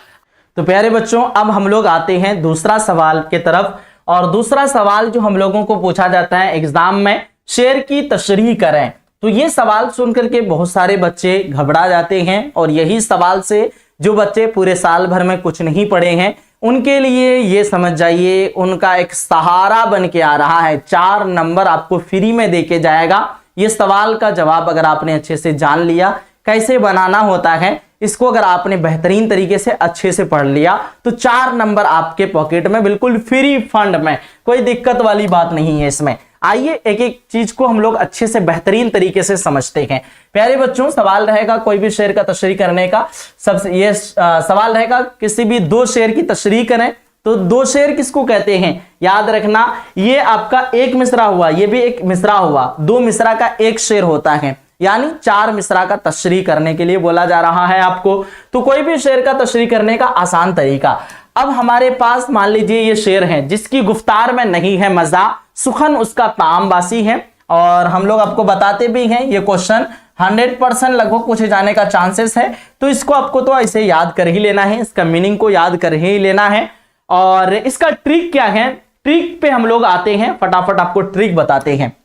तो प्यारे बच्चों, अब हम लोग आते हैं दूसरा सवाल के तरफ, और दूसरा सवाल जो हम लोगों को पूछा जाता है एग्जाम में, शेर की तशरीह करें। तो ये सवाल सुनकर के बहुत सारे बच्चे घबरा जाते हैं, और यही सवाल से जो बच्चे पूरे साल भर में कुछ नहीं पढ़े हैं उनके लिए ये समझ जाइए उनका एक सहारा बन के आ रहा है। 4 नंबर आपको फ्री में देके जाएगा। ये सवाल का जवाब अगर आपने अच्छे से जान लिया, कैसे बनाना होता है इसको अगर आपने बेहतरीन तरीके से अच्छे से पढ़ लिया, तो 4 नंबर आपके पॉकेट में बिल्कुल फ्री फंड में, कोई दिक्कत वाली बात नहीं है इसमें। आइए एक एक चीज को हम लोग अच्छे से बेहतरीन तरीके से समझते हैं। प्यारे बच्चों, सवाल रहेगा कोई भी शेर का तशरीह करने का, सबसे ये सवाल रहेगा किसी भी 2 शेर की तशरीह करें। तो 2 शेर किसको कहते हैं, याद रखना, ये आपका एक मिसरा हुआ, ये भी एक मिसरा हुआ, 2 मिसरा का एक शेर होता है, यानी 4 मिसरा का तशरीह करने के लिए बोला जा रहा है आपको। तो कोई भी शेर का तशरीह करने का आसान तरीका, अब हमारे पास मान लीजिए ये शेर है जिसकी गुफ्तार में नहीं है मजा, सुखन उसका ताम बासी है, और हम लोग आपको बताते भी हैं ये क्वेश्चन 100% लगभग पूछे जाने का चांसेस है। तो इसको आपको तो ऐसे याद कर ही लेना है, इसका मीनिंग को याद कर ही लेना है। और इसका ट्रिक क्या है, ट्रिक पे हम लोग आते हैं, फटाफट आपको ट्रिक बताते हैं।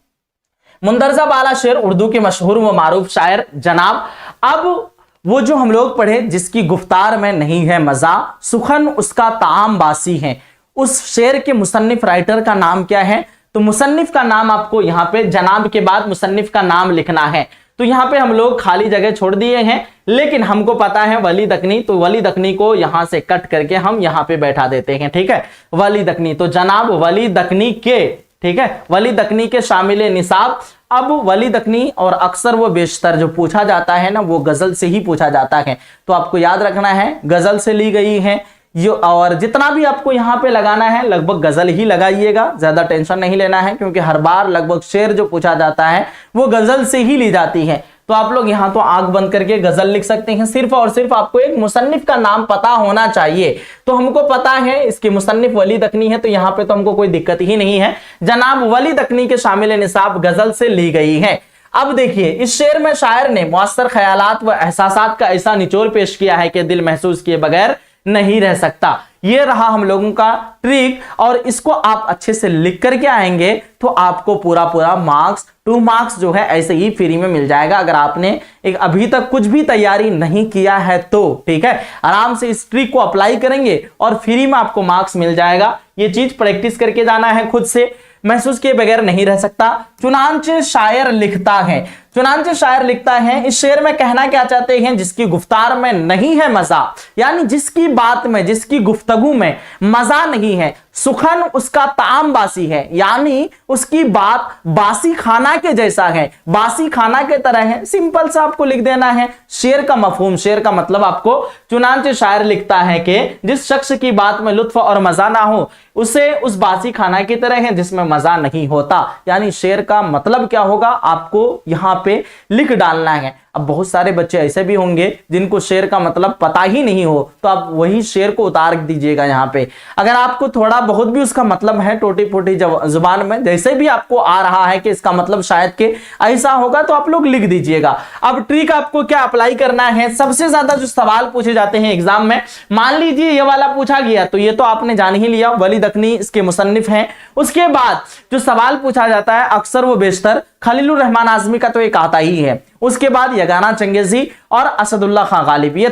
मुंदरजा बाला शेर उर्दू के मशहूर व मारूफ शायर जनाब, अब वो जो हम लोग पढ़े जिसकी गुफ्तार में नहीं है मजा, सुखन उसका ताम बासी है, उस शेर के मुसन्निफ राइटर का नाम क्या है। तो मुसन्निफ का नाम आपको यहाँ पे जनाब के बाद मुसन्निफ का नाम लिखना है। तो यहाँ पे हम लोग खाली जगह छोड़ दिए हैं, लेकिन हमको पता है वली दकनी, तो वली दकनी को यहां से कट करके हम यहाँ पे बैठा देते हैं, ठीक है। वली दकनी, तो जनाब वली दकनी के, ठीक है, वली दकनी के शामिल निसाब। अब वली दकनी और अक्सर वो बेशतर जो पूछा जाता है ना, वो गजल से ही पूछा जाता है, तो आपको याद रखना है गजल से ली गई है ये, और जितना भी आपको यहाँ पे लगाना है लगभग गजल ही लगाइएगा, ज्यादा टेंशन नहीं लेना है, क्योंकि हर बार लगभग शेर जो पूछा जाता है वो गजल से ही ली जाती है। तो आप लोग यहाँ तो आंख बंद करके गजल लिख सकते हैं, सिर्फ और सिर्फ आपको एक मुसन्निफ का नाम पता होना चाहिए। तो हमको पता है इसकी मुसन्निफ वली दकनी है, तो यहाँ पे तो हमको कोई दिक्कत ही नहीं है, जनाब वली दकनी के शामिल निसाब गजल से ली गई है। अब देखिए, इस शेर में शायर ने मुअस्सर ख्यालात व एहसासात का ऐसा निचोड़ पेश किया है कि दिल महसूस किए बगैर नहीं रह सकता। ये रहा हम लोगों का ट्रिक, और इसको आप अच्छे से लिख करके आएंगे तो आपको पूरा मार्क्स 2 मार्क्स जो है ऐसे ही फ्री में मिल जाएगा। अगर आपने एक अभी तक कुछ भी तैयारी नहीं किया है तो ठीक है, आराम से इस ट्रिक को अप्लाई करेंगे और फ्री में आपको मार्क्स मिल जाएगा। ये चीज प्रैक्टिस करके जाना है, खुद से महसूस किए बगैर नहीं रह सकता। चुनांचे शायर लिखता है, चुनांचे शायर लिखता है, इस शेर में कहना क्या चाहते हैं, जिसकी गुफ्तार में नहीं है मजा, यानी जिसकी बात में, जिसकी गुफ्तगू में मजा नहीं है, सुखन उसका ताम बासी है, यानी उसकी बात बासी खाना के जैसा है, बासी खाना के तरह है। सिंपल सा आपको लिख देना है शेर का मफहूम, शेर का मतलब आपको, चुनांचे शायर लिखता है कि जिस शख्स की बात में लुत्फ और मजा ना हो उसे उस बासी खाना की तरह है जिसमें मजा नहीं होता। यानी शेर का मतलब क्या होगा आपको यहां पे लिख डालना है। अब बहुत सारे बच्चे ऐसे भी होंगे जिनको शेर का मतलब पता ही नहीं हो, तो आप वही शेर को उतार दीजिएगा यहाँ पे। अगर आपको थोड़ा बहुत भी उसका मतलब है टोटी फोटी जुबान में, जैसे भी आपको आ रहा है कि इसका मतलब शायद के ऐसा होगा, तो आप लोग लिख दीजिएगा। अब ट्रिक आपको क्या अप्लाई करना है, सबसे ज्यादा जो सवाल पूछे जाते हैं एग्जाम में, मान लीजिए ये वाला पूछा गया तो ये तो आपने जान ही लिया, वली दखनी इसके मुसन्निफ हैं। उसके बाद जो सवाल पूछा जाता है अक्सर वो बेशतर खलीलुर रहमान आजमी का तो एक आता ही है, उसके बाद यगाना चंगेजी और असदुल्ला खां गालिब, ये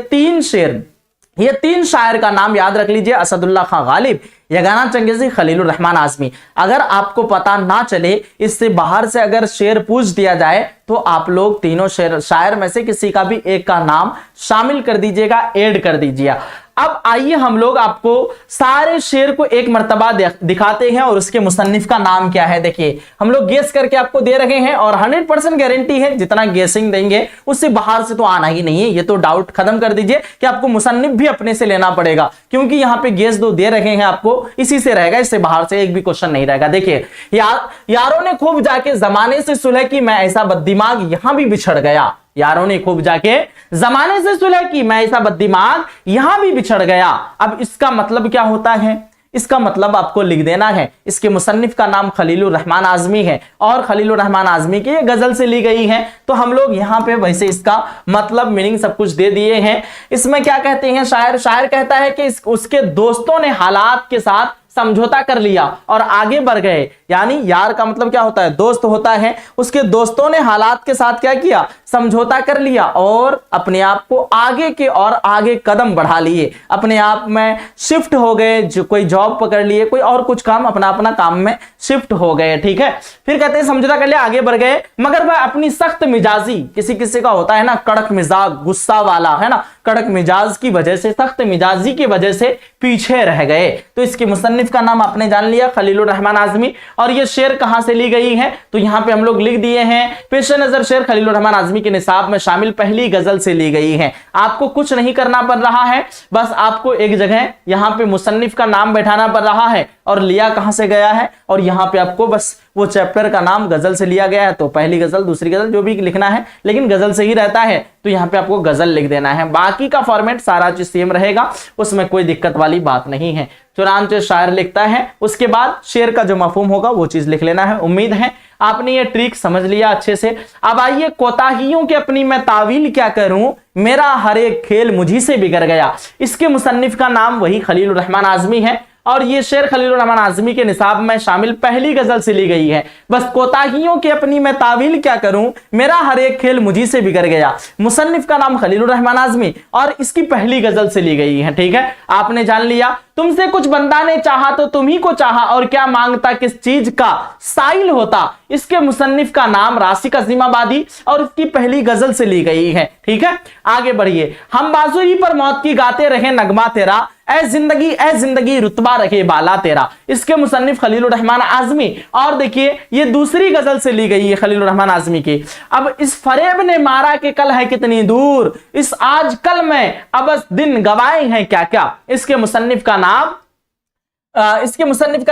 तीन शायर का नाम याद रख लीजिए, असदुल्ला खां गालिब, यगाना चंगेजी, खलीलुर रहमान आजमी। अगर आपको पता ना चले, इससे बाहर से अगर शेर पूछ दिया जाए तो आप लोग तीनों शायर में से किसी का भी एक का नाम शामिल कर दीजिएगा, ऐड कर दीजिएगा। अब आइए हम लोग आपको सारे शेर को एक मर्तबा दिखाते हैं और उसके मुसन्निफ का नाम क्या है। देखिए हम लोग गेस करके आपको दे रहे हैं और 100% गारंटी है जितना गेसिंग देंगे उससे बाहर से तो आना ही नहीं है, ये तो डाउट खत्म कर दीजिए कि आपको मुसन्निफ भी अपने से लेना पड़ेगा, क्योंकि यहाँ पे गेस दो दे रहे हैं आपको, इसी से रहेगा, इससे बाहर से एक भी क्वेश्चन नहीं रहेगा। देखिए यारों ने खूब जाके जमाने से सुलह की, मैं ऐसा बद्दिमाग यहां भी बिछड़ गया। यारों ने खूब जाके जमाने से सुलह की, मैं ऐसा बद्दिमाग यहां भी बिछड़ गया। अब इसका मतलब क्या होता है, इसका मतलब आपको लिख देना है। इसके मुसन्निफ का नाम खलीलुर रहमान आजमी है और खलीलुर रहमान आजमी की गजल से ली गई है, तो हम लोग यहाँ पे वैसे इसका मतलब मीनिंग सब कुछ दे दिए हैं। इसमें क्या कहते हैं शायर कहता है कि उसके दोस्तों ने हालात के साथ समझौता कर लिया और आगे बढ़ गए। यानी यार का मतलब क्या होता है, दोस्त होता है। उसके दोस्तों ने हालात के साथ क्या किया, समझौता कर लिया और अपने आप को आगे के और आगे कदम बढ़ा लिए, अपने आप में शिफ्ट हो गए, जो कोई जॉब पकड़ लिए, कोई और कुछ काम अपना अपना काम में शिफ्ट हो गए। ठीक है, फिर कहते हैं समझौता कर लिया, आगे बढ़ गए, मगर वह अपनी सख्त मिजाजी, किसी किसी का होता है ना कड़क मिजाज, गुस्सा वाला है ना, कड़क मिजाज की वजह से, सख्त मिजाजी की वजह से पीछे रह गए। तो इसके मुसन्निफ का नाम आपने जान लिया, खलीलुर रहमान आजमी। और ये शेर कहां से ली गई है, तो यहां पे हम लोग लिख दिए हैं, पेश नजर शेर खलीलुर रहमान आजमी के निसाब में शामिल पहली गजल से ली गई है। आपको कुछ नहीं करना पड़ रहा है, बस आपको एक जगह यहां पे मुसन्निफ का नाम बैठाना पड़ रहा है और लिया कहां से गया है, और यहां पे आपको बस वो चैप्टर का नाम गजल से लिया गया है, तो पहली गजल दूसरी गजल जो भी लिखना है, लेकिन गजल से ही रहता है, तो यहां पे आपको गजल लिख देना है। बाकी का फॉर्मेट सारा चीज सेम रहेगा, उसमें कोई दिक्कत वाली बात नहीं है। चुनांचे शायर लिखता है, उसके बाद शेर का जो मफहूम होगा वो चीज लिख लेना है। उम्मीद है आपने ये ट्रिक समझ लिया अच्छे से। अब आइए, कोताहियों की अपनी मैं तावील क्या करूं, मेरा हर एक खेल मुझी से बिगड़ गया। इसके मुसन्निफ का नाम वही खलीलुर रहमान आजमी है और ये शेर खलीलुर रहमान आजमी के निसाब में शामिल पहली गजल से ली गई है। बस कोताहियों की अपनी मैं तावील क्या करूं, मेरा हर एक खेल मुझी से बिगड़ गया। मुसन्निफ का नाम खलीलुर रहमान आजमी और इसकी पहली गजल से ली गई है। ठीक है, आपने जान लिया। तुमसे कुछ बंदा ने चाहा तो तुम्ही को चाहा, और क्या मांगता किस चीज का साइल होता। इसके मुसन्निफ का नाम राशिक अजीमाबादी और इसकी पहली गजल से ली गई है। ठीक है, आगे बढ़िए। हम बाजुरी पर मौत की गाते रहे नगमा तेरा, ए जिंदगी रुतबा रखे बाला तेरा। इसके मुसन्निफ खलीलुर रहमान आजमी, और देखिए ये दूसरी गजल से ली गई है खलीलुर रहमान आजमी की। अब इस फरेब ने मारा कि कल है कितनी दूर, इस आज कल में अब दिन गवाए हैं क्या क्या। इसके मुसन्निफ का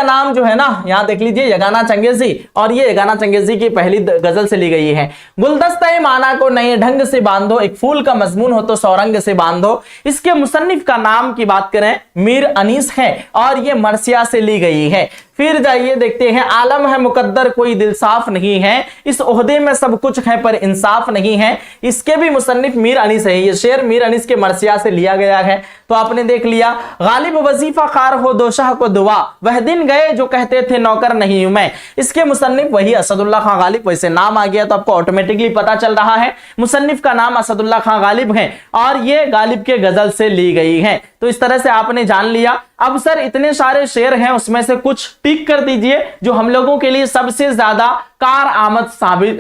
नाम जो है ना, यहां देख लीजिए, यगाना चंगेजी, और ये यगाना चंगेजी की पहली गजल से ली गई है। गुलदस्ता माना को नए ढंग से बांधो, एक फूल का मजमून हो तो सौरंग से बांधो। इसके मुसन्निफ का नाम की बात करें मीर अनीस है और ये मर्सिया से ली गई है। फिर जाइए देखते हैं, आलम है मुकद्दर कोई दिल साफ नहीं है, इस ओहदे में सब कुछ है पर इंसाफ नहीं है। इसके भी मुसन्निफ मीर अनीस है। ये शेर मीर अनीस के मर्सिया से लिया गया है, तो आपने देख लिया। गालिब वजीफा खार हो दो शाह को दुआ, वह दिन गए जो कहते थे नौकर नहीं हूं मैं। इसके मुसन्निफ वही असदुल्ला खां गालिब। वैसे नाम आ गया तो आपको ऑटोमेटिकली पता चल रहा है, मुसन्निफ का नाम असदुल्ला खां गालिब है और ये गालिब के गजल से ली गई है। तो इस तरह से आपने जान लिया। अब सर इतने सारे शेर हैं, उसमें से कुछ टिक कर दीजिए जो हम लोगों के लिए सबसे ज्यादा कार आमद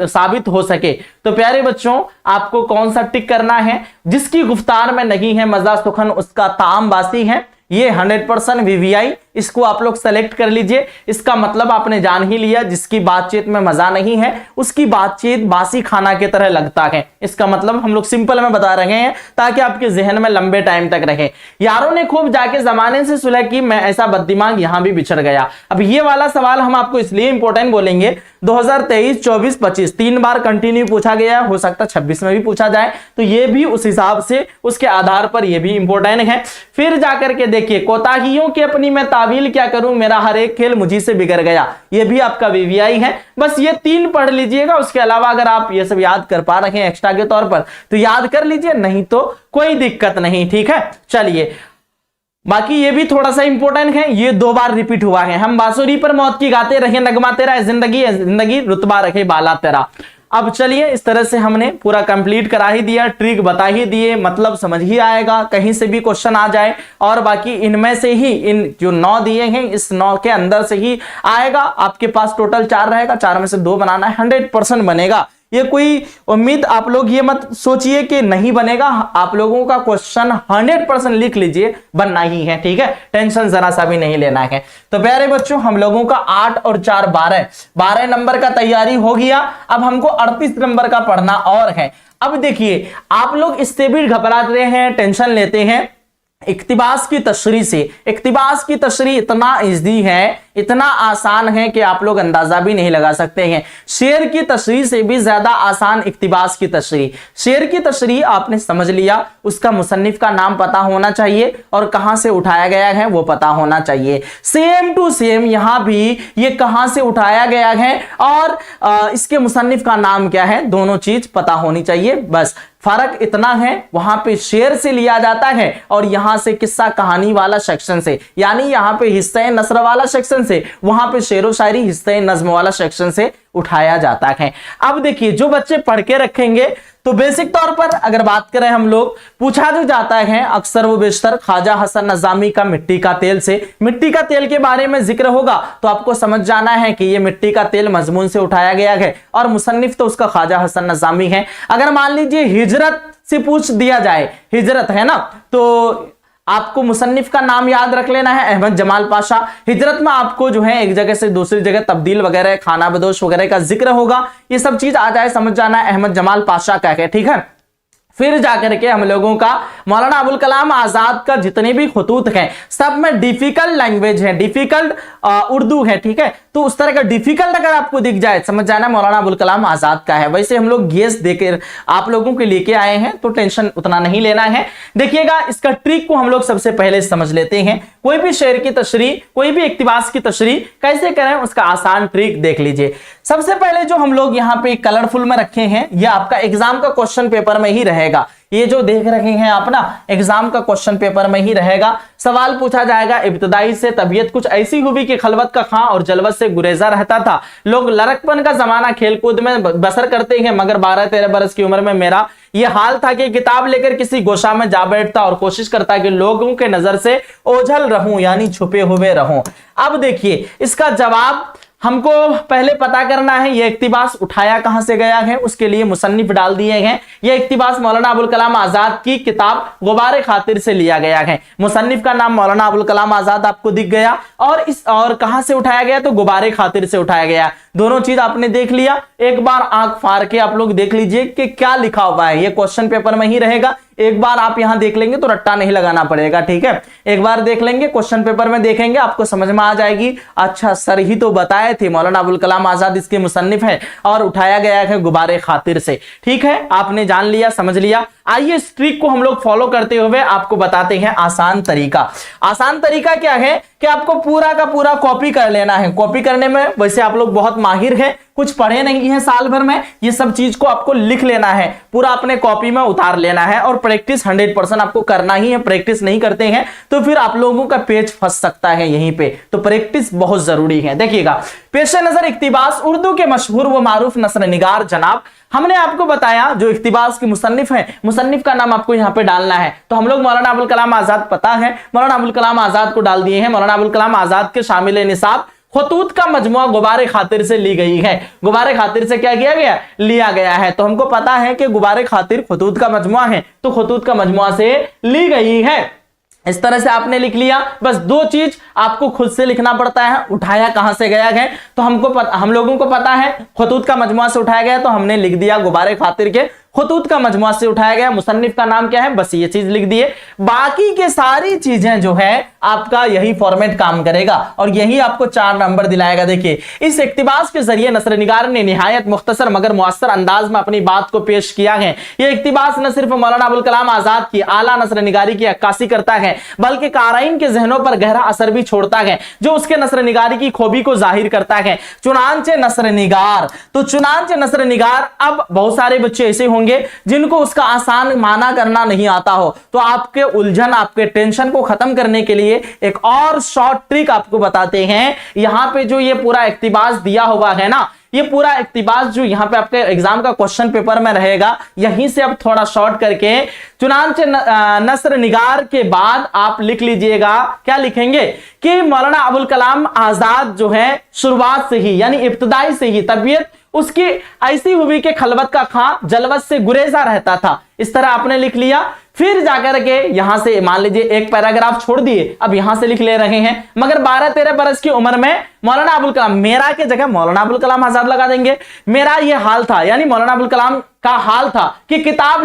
साबित हो सके। तो प्यारे बच्चों, आपको कौन सा टिक करना है, जिसकी गुफ्तार में नहीं है मजा सुखन उसका ताम बासी है, ये 100% VVI, इसको आप लोग सेलेक्ट कर लीजिए। इसका मतलब आपने जान ही लिया, जिसकी बातचीत में मजा नहीं है उसकी बातचीत बासी खाना की तरह लगता है। इसका मतलब हम लोग सिंपल में बता रहे हैं ताकि आपके जहन में लंबे टाइम तक रहे। यारों ने खूब जाके जमाने से सुलह की, मैं ऐसा बददिमाग यहां भी बिछड़ गया। अब ये वाला सवाल हम आपको इसलिए इंपॉर्टेंट बोलेंगे, 2023, 24, 25 3 बार कंटिन्यू पूछा गया, हो सकता है 26 में भी पूछा जाए, तो ये भी उस हिसाब से उसके आधार पर ये भी इंपॉर्टेंट है। फिर जाकर के देखिए, कोताहियों की अपनी मैं तावील क्या करूं, मेरा हर एक खेल मुझी से बिगड़ गया, ये भी आपका VVI है। बस ये 3 पढ़ लीजिएगा, उसके अलावा अगर आप ये सब याद कर पा रहे हैं एक्स्ट्रा के तौर पर तो याद कर लीजिए, नहीं तो कोई दिक्कत नहीं। ठीक है, चलिए बाकी ये भी थोड़ा सा इंपॉर्टेंट है, ये 2 बार रिपीट हुआ है। हम बांसुरी पर मौत की गाते रहे, नगमा तेरा जिंदगी जिंदगी, रुतबा रखे बाला तेरा। अब चलिए इस तरह से हमने पूरा कंप्लीट करा ही दिया, ट्रिक बता ही दिए, मतलब समझ ही आएगा, कहीं से भी क्वेश्चन आ जाए। और बाकी इनमें से ही, इन जो 9 दिए हैं इस 9 के अंदर से ही आएगा। आपके पास टोटल 4 रहेगा, 4 में से 2 बनाना है, 100% बनेगा। ये कोई उम्मीद आप लोग ये मत सोचिए कि नहीं बनेगा, आप लोगों का क्वेश्चन 100% लिख लीजिए, बनना ही है। ठीक है, टेंशन जरा सा भी नहीं लेना है। तो प्यारे बच्चों, हम लोगों का 8 और 4 12 नंबर का तैयारी हो गया। अब हमको 38 नंबर का पढ़ना और है। अब देखिए, आप लोग इससे भी घबराते हैं, टेंशन लेते हैं इक्तिबास की तशरीह से। इक्तिबास की तशरीह इतना इजी है, इतना आसान है कि आप लोग अंदाजा भी नहीं लगा सकते हैं। शेर की तशरीह से भी ज्यादा आसान इक्तिबास की तशरीह। शेर की तशरीह आपने समझ लिया, उसका मुसन्निफ का नाम पता होना चाहिए और कहां से उठाया गया है वो पता होना चाहिए। सेम टू सेम यहां भी ये कहां से उठाया गया है और इसके मुसन्निफ का नाम क्या है, दोनों चीज पता होनी चाहिए। बस फर्क इतना है, वहां पे शेर से लिया जाता है और यहां से किस्सा कहानी वाला सेक्शन से, यानी यहां पे हिस्से नस्र वाला सेक्शन से, वहां पे शेरो शायरी हिस्से नज्म वाला सेक्शन से उठाया जाता है। अब देखिए, जो बच्चे पढ़ के रखेंगे तो बेसिक तौर पर अगर बात करें हम लोग, पूछा जो जाता है अक्सर वो बेशतर ख्वाजा हसन नज़ामी का मिट्टी का तेल से। मिट्टी का तेल के बारे में जिक्र होगा तो आपको समझ जाना है कि ये मिट्टी का तेल मजमून से उठाया गया है और मुसन्निफ तो उसका ख्वाजा हसन नज़ामी है। अगर मान लीजिए हिजरत से पूछ दिया जाए, हिजरत है ना, तो आपको मुसन्निफ का नाम याद रख लेना है, अहमद जमाल पाशा। हिजरत में आपको जो है एक जगह से दूसरी जगह तब्दील वगैरह, खाना बदोश वगैरह का जिक्र होगा, ये सब चीज आ जाए, समझ जाना है अहमद जमाल पाशा का है। ठीक है, फिर जाकर के हम लोगों का मौलाना अबुल कलाम आजाद का जितने भी खतूत हैं सब में डिफिकल्ट लैंग्वेज है, डिफिकल्ट उर्दू है। ठीक है, तो उस तरह का डिफिकल्ट अगर आपको दिख जाए, समझ जाना मौलाना अबुल कलाम आजाद का है। वैसे हम लोग गेस देकर आप लोगों के लेके आए हैं तो टेंशन उतना नहीं लेना है। देखिएगा, इसका ट्रिक को हम लोग सबसे पहले समझ लेते हैं। कोई भी शेर की तशरीह, कोई भी इक्तिबास की तशरीह कैसे करें उसका आसान ट्रिक देख लीजिए। सबसे पहले जो हम लोग यहाँ पे कलरफुल में रखे हैं, यह आपका एग्जाम का क्वेश्चन पेपर में ही रहेगा। ये जो देख रहे हैं आप ना, एग्जाम का क्वेश्चन पेपर में ही रहेगा। सवाल पूछा जाएगा, इब्तदाई से तबीयत कुछ ऐसी हुई कि खलवत का खां और जलवत से गुरेजा रहता था। लोग लड़कपन का जमाना खेलकूद में बसर करते हैं, मगर 12-13 बरस की उम्र में मेरा ये हाल था कि किताब लेकर किसी गोशा में जा बैठता और कोशिश करता कि लोगों के नजर से ओझल रहूं, यानी छुपे हुए रहूं। अब देखिए, इसका जवाब हमको पहले पता करना है, यह इक्तिबास उठाया कहां से गया है, उसके लिए मुसन्निफ डाल दिए हैं। यह इक्तिबास मौलाना अबुल कलाम आजाद की किताब गुबारे खातिर से लिया गया है। मुसन्निफ का नाम मौलाना अबुल कलाम आजाद आपको दिख गया और कहां से उठाया गया, तो गुबारे खातिर से उठाया गया। दोनों चीज आपने देख लिया। एक बार आंख फाड़ के आप लोग देख लीजिए कि क्या लिखा हुआ है, ये क्वेश्चन पेपर में ही रहेगा। एक बार आप यहां देख लेंगे तो रट्टा नहीं लगाना पड़ेगा। ठीक है, एक बार देख लेंगे, क्वेश्चन पेपर में देखेंगे, आपको समझ में आ जाएगी। अच्छा, सर ही तो बताए थे मौलाना अबुल कलाम आजाद इसके मुसन्निफ है और उठाया गया है गुबारे खातिर से। ठीक है, आपने जान लिया, समझ लिया। आइए इस ट्रिक को हम लोग फॉलो करते हुए आपको बताते हैं आसान तरीका। आसान तरीका क्या है कि आपको पूरा का पूरा कॉपी कर लेना है। कॉपी करने में वैसे आप लोग बहुत माहिर हैं, कुछ पढ़े नहीं है साल भर में, ये सब चीज को आपको लिख लेना है, पूरा अपने कॉपी में उतार लेना है और प्रैक्टिस 100% आपको करना ही है। प्रैक्टिस नहीं करते हैं तो फिर आप लोगों का पेज फंस सकता है यहीं पे, तो प्रैक्टिस बहुत जरूरी है। देखिएगा, पेश नजर इक्तिबास उर्दू के मशहूर व मारूफ नस्र निगार जनाब, हमने आपको बताया जो इक्तिबास के मुसन्निफ हैं, मुसन्निफ का नाम आपको यहाँ पे डालना है। तो हम लोग मौलाना अबुल कलाम आजाद पता है, मौलाना अबुल कलाम आजाद को डाल दिए हैं। मौलाना अबुल कलाम आजाद के शामिल निसाब खतूत का मजमुआ गुबारे खातिर से ली गई है। गुबारे खातिर से क्या किया गया, लिया गया है। तो हमको पता है कि गुबारे खातिर खतूत का मजमुआ है, तो खतूत का मजमुआ से ली गई है। इस तरह से आपने लिख लिया। बस दो चीज आपको खुद से लिखना पड़ता है, उठाया कहां से गया है, तो हम लोगों को पता है खतूत का मजमुआ से उठाया गया, तो हमने लिख दिया गुब्बारे खातिर के खतूत का मजमुआ से उठाया गया। मुसन्निफ का नाम क्या है, बस ये चीज लिख दिए। बाकी के सारी चीजें जो है आपका यही फॉर्मेट काम करेगा और यही आपको 4 नंबर दिलाएगा। देखिए इस इक्तिबास के जरिए नसरनिगार ने निहायत मुख्तसर मगर मुअस्सर अंदाज में अपनी बात को पेश किया है। यह इक्तिबास न सिर्फ मौलाना अबुल कलाम आजाद की आला नसरनिगारी की अक्कासी करता है बल्कि काराइन के जहनों पर गहरा असर भी छोड़ता है जो उसके नसरनिगारी की खूबी को जाहिर करता है। चुनांचे नसरनिगार, तो चुनांचे नसरनिगार, अब बहुत सारे बच्चे ऐसे होंगे जिनको उसका आसान माना करना नहीं आता हो, तो आपके उलझन आपके टेंशन को खत्म करने के लिए एक और शॉर्ट ट्रिक आपको बताते हैं। यहां पे जो ये पूरा इक्तिबास दिया हुआ है ना, ये पूरा इक्तिबास जो यहाँ पे आपके एग्जाम का क्वेश्चन पेपर में रहेगा, यहीं से अब थोड़ा शॉर्ट करके चुनांचे नसर निगार के बाद आप लिख लीजिएगा। क्या लिखेंगे कि मौलाना अबुल कलाम आजाद जो है शुरुआत से ही यानी इब्तदाई से ही तबीयत उसकी ऐसी हुई कि खलवत का खां जलवत से गुरेजा रहता था। इस तरह आपने लिख लिया। फिर जाकर के यहां से मान लीजिए एक पैराग्राफ छोड़ दिए, अब यहां से लिख ले रहे हैं मगर 12-13 बरस की उम्र में मौलाना अबुल कलाम, मेरा के जगह मौलाना अबुल कलाम आजाद लगा देंगे। मेरा यह हाल था यानी मौलाना अबुल कलाम का हाल था कि किताब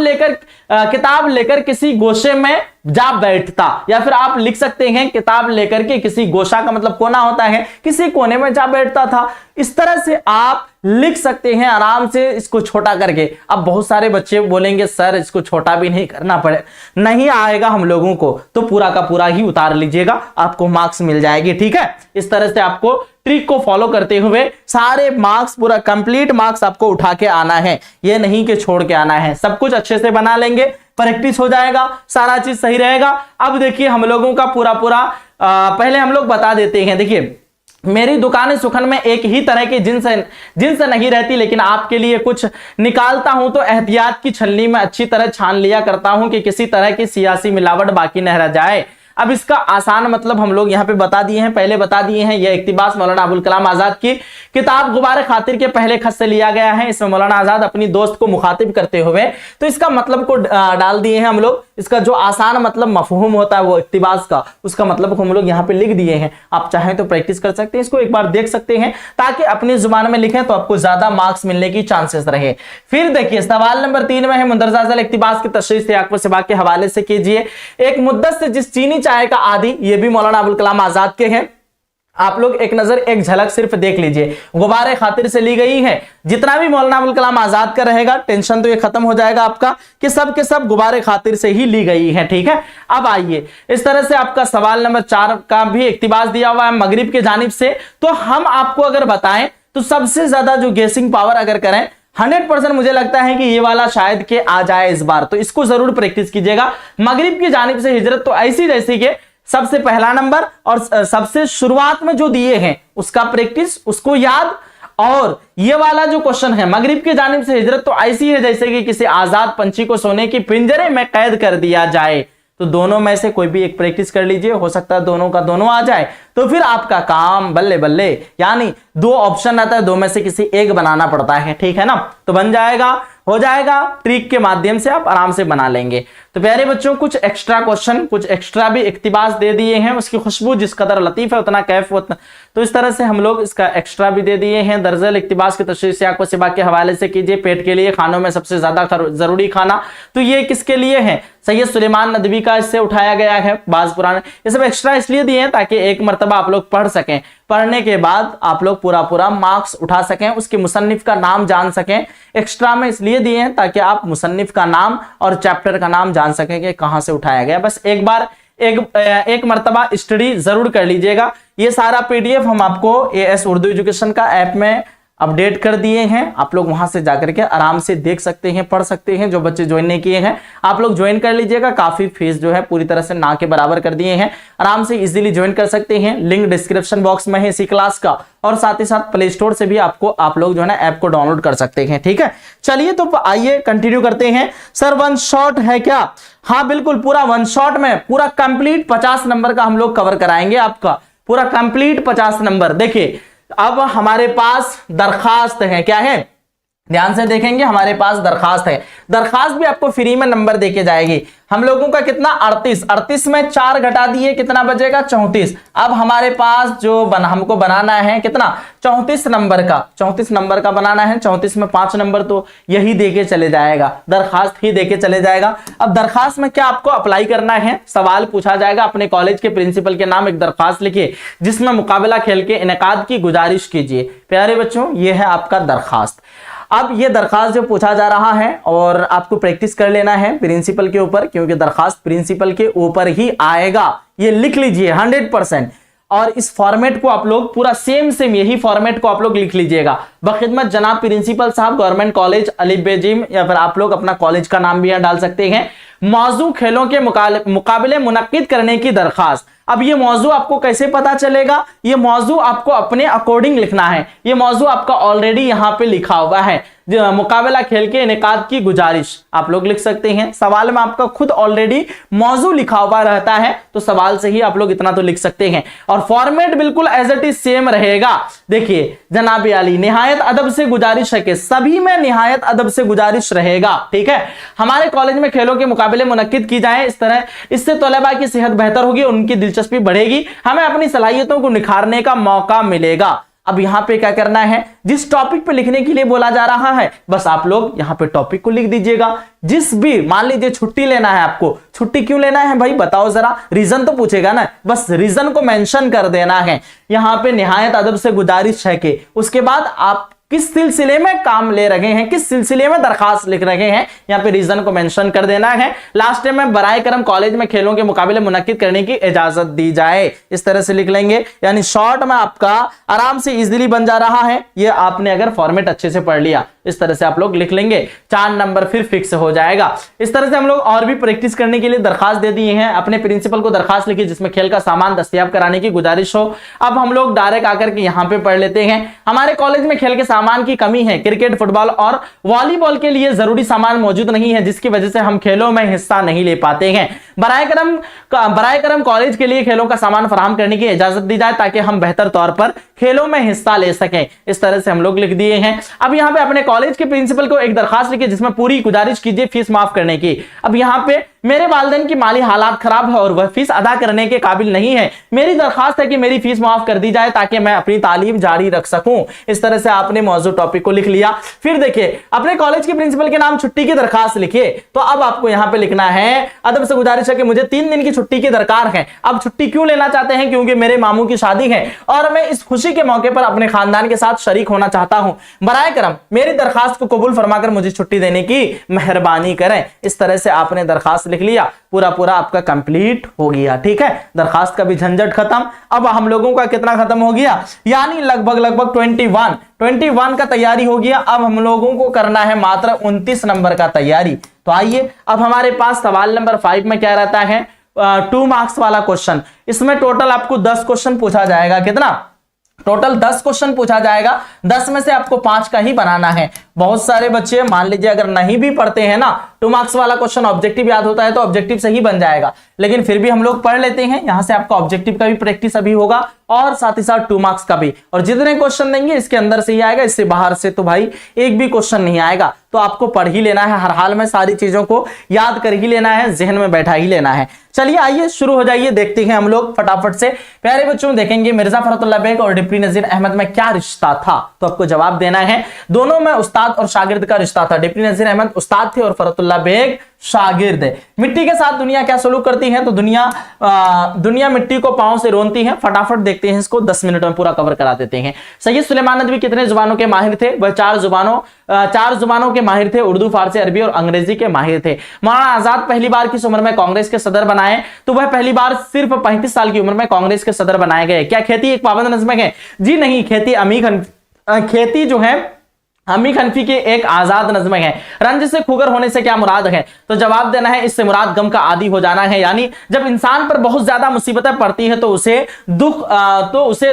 लेकर किसी गोशे में जा बैठता, या फिर आप लिख सकते हैं किताब लेकर के किसी गोशा का मतलब कोना होता है, किसी कोने में जा बैठता था। इस तरह से आप लिख सकते हैं आराम से इसको छोटा करके। अब बहुत सारे बच्चे बोलेंगे सर इसको छोटा भी नहीं करना पड़े, नहीं आएगा हम लोगों को, तो पूरा का पूरा ही उतार लीजिएगा, आपको मार्क्स मिल जाएगी। ठीक है, इस तरह से आपको ट्रिक को फॉलो करते हुए सारे मार्क्स, पूरा कंप्लीट मार्क्स आपको उठा के आना है, ये नहीं कि छोड़ के आना है। सब कुछ अच्छे से बना लेंगे, प्रैक्टिस हो जाएगा, सारा चीज सही रहेगा। अब देखिए हम लोगों का पूरा पहले हम लोग बता देते हैं। देखिए मेरी दुकान सुखन में एक ही तरह की जिन्स नहीं रहती, लेकिन आपके लिए कुछ निकालता हूं तो एहतियात की छलनी में अच्छी तरह छान लिया करता हूं कि किसी तरह की सियासी मिलावट बाकी न रह जाए। अब इसका आसान मतलब हम लोग यहाँ पे बता दिए हैं, पहले बता दिए हैं। यह इक्तिबास मौलाना अबुल कलाम आजाद की किताब गुब्बारे खातिर के पहले खत से लिया गया है। इसमें मौलाना आजाद अपनी दोस्त को मुखातिब करते हुए तो इसका मतलब को डाल दिए हैं हम लोग। इसका जो आसान मतलब मफहूम होता है वो इक्तिबास का, उसका मतलब को हम लोग यहाँ पे लिख दिए हैं। आप चाहें तो प्रैक्टिस कर सकते हैं, इसको एक बार देख सकते हैं ताकि अपनी जुबान में लिखें तो आपको ज्यादा मार्क्स मिलने की चांसेस रहे। फिर देखिए सवाल नंबर 3 में है मुंदरजा अज़ल इक्तिबास की तशरीह से अकबर सिबाक के हवाले से कीजिए। एक मुद्दत से जिस चीनी चाय का आदि, ये भी मौलाना अबुल कलाम आजाद के हैं। आप लोग एक नजर एक झलक सिर्फ देख लीजिए, गुब्बारे खातिर से ली गई है। जितना भी मौलाना अबुल कलाम आजाद का रहेगा टेंशन तो ये खत्म हो जाएगा आपका कि सब के सब गुब्बारे खातिर से ही ली गई है। ठीक है, अब आइए इस तरह से आपका सवाल नंबर 4 का भी इक्तिबास दिया हुआ है मगरिब की जानिब से। तो हम आपको अगर बताएं तो सबसे ज्यादा जो गेसिंग पावर अगर करें 100% मुझे लगता है कि ये वाला शायद के आ जाए इस बार, तो इसको जरूर प्रैक्टिस कीजिएगा। मगरिब की जानिब से हिजरत तो ऐसी जैसी के सबसे पहला नंबर और सबसे शुरुआत में जो दिए हैं उसका प्रैक्टिस, उसको याद। और ये वाला जो क्वेश्चन है मगरिब की जानिब से हिजरत तो ऐसी है जैसे कि किसी आजाद पंछी को सोने की पिंजरे में कैद कर दिया जाए। तो दोनों में से कोई भी एक प्रैक्टिस कर लीजिए, हो सकता है दोनों का दोनों आ जाए तो फिर आपका काम बल्ले बल्ले। यानी 2 ऑप्शन रहता है, 2 में से किसी एक बनाना पड़ता है। ठीक है ना, तो बन जाएगा, हो जाएगा। ट्रिक के माध्यम से आप आराम से बना लेंगे। तो प्यारे बच्चों कुछ एक्स्ट्रा क्वेश्चन, कुछ एक्स्ट्रा भी इक्तिबास दे दिए हैं। उसकी खुशबू जिस कदर लतीफ है उतना कैफ उतना, तो इस तरह से हम लोग इसका एक्स्ट्रा भी दे दिए हैं। दरअसल इक्तिबास की तशरीह से आपको सिबा के हवाले से कीजिए। पेट के लिए खानों में सबसे ज्यादा जरूरी खाना, तो ये किसके लिए है? सैयद सुलेमान नदवी का इससे उठाया गया है। बाज पुराने ये सब एक्स्ट्रा इसलिए दिए हैं ताकि एक मरतबा आप लोग पढ़ सकें, पढ़ने के बाद आप लोग पूरा मार्क्स उठा सकें, उसके मुसन्निफ का नाम जान सकें। एक्स्ट्रा में इसलिए दिए हैं ताकि आप मुसन्निफ का नाम और चैप्टर का नाम जान सकें कि कहां से उठाया गया। बस एक बार एक मरतबा स्टडी जरूर कर लीजिएगा। ये सारा पीडीएफ हम आपको AS उर्दू एजुकेशन का ऐप में अपडेट कर दिए हैं, आप लोग वहां से जाकर के आराम से देख सकते हैं, पढ़ सकते हैं। जो बच्चे ज्वाइन नहीं किए हैं आप लोग ज्वाइन कर लीजिएगा। काफी फीस जो है पूरी तरह से ना के बराबर कर दिए हैं, आराम से इजीली ज्वाइन कर सकते हैं। लिंक डिस्क्रिप्शन बॉक्स में है इसी क्लास का, और साथ ही साथ प्ले स्टोर से भी आप लोग जो है ना ऐप को डाउनलोड कर सकते हैं। ठीक है, चलिए तो आइए कंटिन्यू करते हैं। सर 1 शॉट है क्या? हाँ बिल्कुल, पूरा 1 शॉट में पूरा कंप्लीट 50 नंबर का हम लोग कवर कराएंगे, आपका पूरा कंप्लीट 50 नंबर। देखिए अब हमारे पास दरखास्त है, क्या है? ध्यान से देखेंगे, हमारे पास दरखास्त है, दरखास्त भी आपको फ्री में नंबर देके जाएगी। हम लोगों का कितना 38 में 4 घटा दिए कितना बचेगा 34। अब हमारे पास जो हमको बनाना है कितना 34 नंबर का बनाना है। 34 में 5 नंबर तो यही देके चले जाएगा, दरखास्त ही देके चले जाएगा। अब दरखास्त में क्या आपको अप्लाई करना है, सवाल पूछा जाएगा, अपने कॉलेज के प्रिंसिपल के नाम एक दरखास्त लिखिए जिसमें मुकाबला खेल के इनेकाद की गुजारिश कीजिए। प्यारे बच्चों, यह है आपका दरखास्त। अब ये दरखास्त जो पूछा जा रहा है और आपको प्रैक्टिस कर लेना है प्रिंसिपल के ऊपर, क्योंकि दरखास्त प्रिंसिपल के ऊपर ही आएगा, ये लिख लीजिए 100%। और इस फॉर्मेट को आप लोग पूरा सेम यही फॉर्मेट को आप लोग लिख लीजिएगा। बखिदमत जनाब प्रिंसिपल साहब, गवर्नमेंट कॉलेज अलिफ बे जिम, या फिर आप लोग अपना कॉलेज का नाम भी यहां डाल सकते हैं। मौजू खेलों के मुकाबले मुनक्किद करने की दरखास्त। अब ये मौजू आपको कैसे पता चलेगा, ये मौजू आपको अपने अकॉर्डिंग लिखना है। ये मौजू आपका ऑलरेडी यहां पे लिखा हुआ है, मुकाबला खेल के इनेकाद की गुजारिश आप लोग लिख सकते हैं। सवाल में आपका खुद ऑलरेडी मौजू लिखा हुआ रहता है, तो सवाल से ही आप लोग इतना तो लिख सकते हैं। और फॉर्मेट बिल्कुल एज इट इज सेम रहेगा। देखिए, जनाब आली निहायत अदब से गुजारिश है कि सभी में निहायत अदब से गुजारिश रहेगा, ठीक है। हमारे कॉलेज में खेलों के मुकाबले मुनक्किद की जाए, इस तरह इससे तलबा की सेहत बेहतर होगी, उनकी दिलचस्पी बढ़ेगी, हमें अपनी सलाहियतों को निखारने का मौका मिलेगा। अब यहां पे क्या करना है, जिस टॉपिक पे लिखने के लिए बोला जा रहा है बस आप लोग यहां पे टॉपिक को लिख दीजिएगा। जिस भी, मान लीजिए छुट्टी लेना है आपको, छुट्टी क्यों लेना है भाई बताओ जरा, रीजन तो पूछेगा ना, बस रीजन को मेंशन कर देना है। यहां पे निहायत अदब से गुजारिश है कि, उसके बाद आप किस सिलसिले में काम ले रहे हैं, किस सिलसिले में दरखास्त लिख रहे हैं, यहां पे रीजन को मेंशन कर देना है। लास्ट में बराए करम कॉलेज में खेलों के मुकाबले मुनक्किद करने की इजाजत दी जाए, इस तरह से लिख लेंगे। यानी शॉर्ट में आपका आराम से इजीली बन जा रहा है, ये आपने अगर फॉर्मेट अच्छे से पढ़ लिया, इस तरह से आप लोग लिख लेंगे, 4 नंबर फिर फिक्स हो जाएगा। इस तरह से हम लोग और भी प्रैक्टिस करने के लिए दरखास्त दे दिए हैं। अपने प्रिंसिपल को दरखास्त लिखिए जिसमें खेल का सामान दस्तयाब कराने की गुजारिश हो। अब हम लोग डायरेक्ट आकर के यहां पे पढ़ लेते हैं। हमारे कॉलेज में खेल के सामान की कमी है, क्रिकेट, फुटबॉल और वॉलीबॉल के लिए जरूरी सामान मौजूद नहीं है, जिसकी वजह से हम खेलों में हिस्सा नहीं ले पाते हैं। बराए करम कॉलेज के लिए खेलों का सामान फराहम करने की इजाजत दी जाए ताकि हम बेहतर तौर पर खेलों में हिस्सा ले सकें। इस तरह से हम लोग लिख दिए हैं। अब यहां पे अपने कॉलेज के प्रिंसिपल को एक दरखास्त लिखिए जिसमें पूरी गुजारिश कीजिए फीस माफ करने की। अब यहां पे मेरे वालिदैन की माली हालात खराब है और वह फीस अदा करने के काबिल नहीं है, मेरी दरखास्त है कि मेरी फीस माफ कर दी जाए ताकि मैं अपनी तालीम जारी रख सकूं। इस तरह से आपने मौजूद टॉपिक को लिख लिया। फिर देखिए, अपने कॉलेज के प्रिंसिपल के नाम छुट्टी की दरखास्त लिखिए। तो अब आपको यहां पे लिखना है, अदब से गुजारिश है कि मुझे 3 दिन की छुट्टी की दरकार है। अब छुट्टी क्यों लेना चाहते हैं, क्योंकि मेरे मामू की शादी है और मैं इस खुशी के मौके पर अपने खानदान के साथ शरीक होना चाहता हूं। बराए करम मेरी दरखास्त को कबूल फरमाकर मुझे छुट्टी देने की मेहरबानी करें। इस तरह से आपने दरखास्त लिख लिया, पूरा आपका कंप्लीट हो गया, ठीक है। दरखास्त का भी झंझट खत्म। अब हम लोगों का कितना खत्म हो गया, यानी लगभग 21 का तैयारी हो गया। अब हम लोगों को करना है मात्र 29 नंबर का तैयारी। तो आइए, अब हमारे पास सवाल नंबर 5 में क्या रहता है, 2 मार्क्स वाला क्वेश्चन। इसमें टोटल आपको 10 क्वेश्चन पूछा जाएगा। कितना, टोटल 10 क्वेश्चन पूछा जाएगा। 10 में से आपको 5 का ही बनाना है। बहुत सारे बच्चे मान लीजिए अगर नहीं भी पढ़ते हैं ना, 2 मार्क्स वाला क्वेश्चन ऑब्जेक्टिव याद होता है तो ऑब्जेक्टिव से ही बन जाएगा, लेकिन फिर भी हम लोग पढ़ लेते हैं। यहां से आपका ऑब्जेक्टिव का भी प्रैक्टिस अभी होगा और साथ ही साथ 2 मार्क्स का भी। और जितने क्वेश्चन देंगे इसके अंदर से ही आएगा, इससे बाहर से तो भाई एक भी क्वेश्चन नहीं आएगा। तो आपको पढ़ ही लेना है, हर हाल में सारी चीजों को याद कर ही लेना है, जहन में बैठा ही लेना है। चलिए आइए शुरू हो जाइए, देखते हैं हम लोग फटाफट से। प्यारे बच्चों, देखेंगे मिर्जा फरतुल्लाह बेग और डिप्टी नजीर अहमद में क्या रिश्ता था, तो आपको जवाब देना है। दोनों में उस्ताद और शागिर्द का रिश्ता था। डिप्टी नजीर अहमद उस्ताद थे और फरतुल्लाह बेग शागिर्द है। मिट्टी के साथ दुनिया क्या सलूक करती है, तो दुनिया मिट्टी को पांव से रोनती है। फटाफट देखते हैं इसको, 10 मिनट में पूरा कवर करा देते हैं। सैयद सुलेमान नदवी कितने जुबानों के माहिर थे, वह 4 जुबानों के माहिर थे, उर्दू, फारसी, अरबी और अंग्रेजी के माहिर थे। मौलाना आजाद पहली बार किस उम्र में कांग्रेस के सदर बनाए, तो वह पहली बार सिर्फ 35 साल की उम्र में कांग्रेस के सदर बनाए गए। क्या खेती एक पाबंद नज़्म है, जी नहीं, खेती जो है अमी खनफी के एक आजाद नज़्म है। रंज से खुगर होने से क्या मुराद है, तो जवाब देना है इससे मुराद गम का आदी हो जाना है। यानी जब इंसान पर बहुत ज्यादा मुसीबतें पड़ती है तो उसे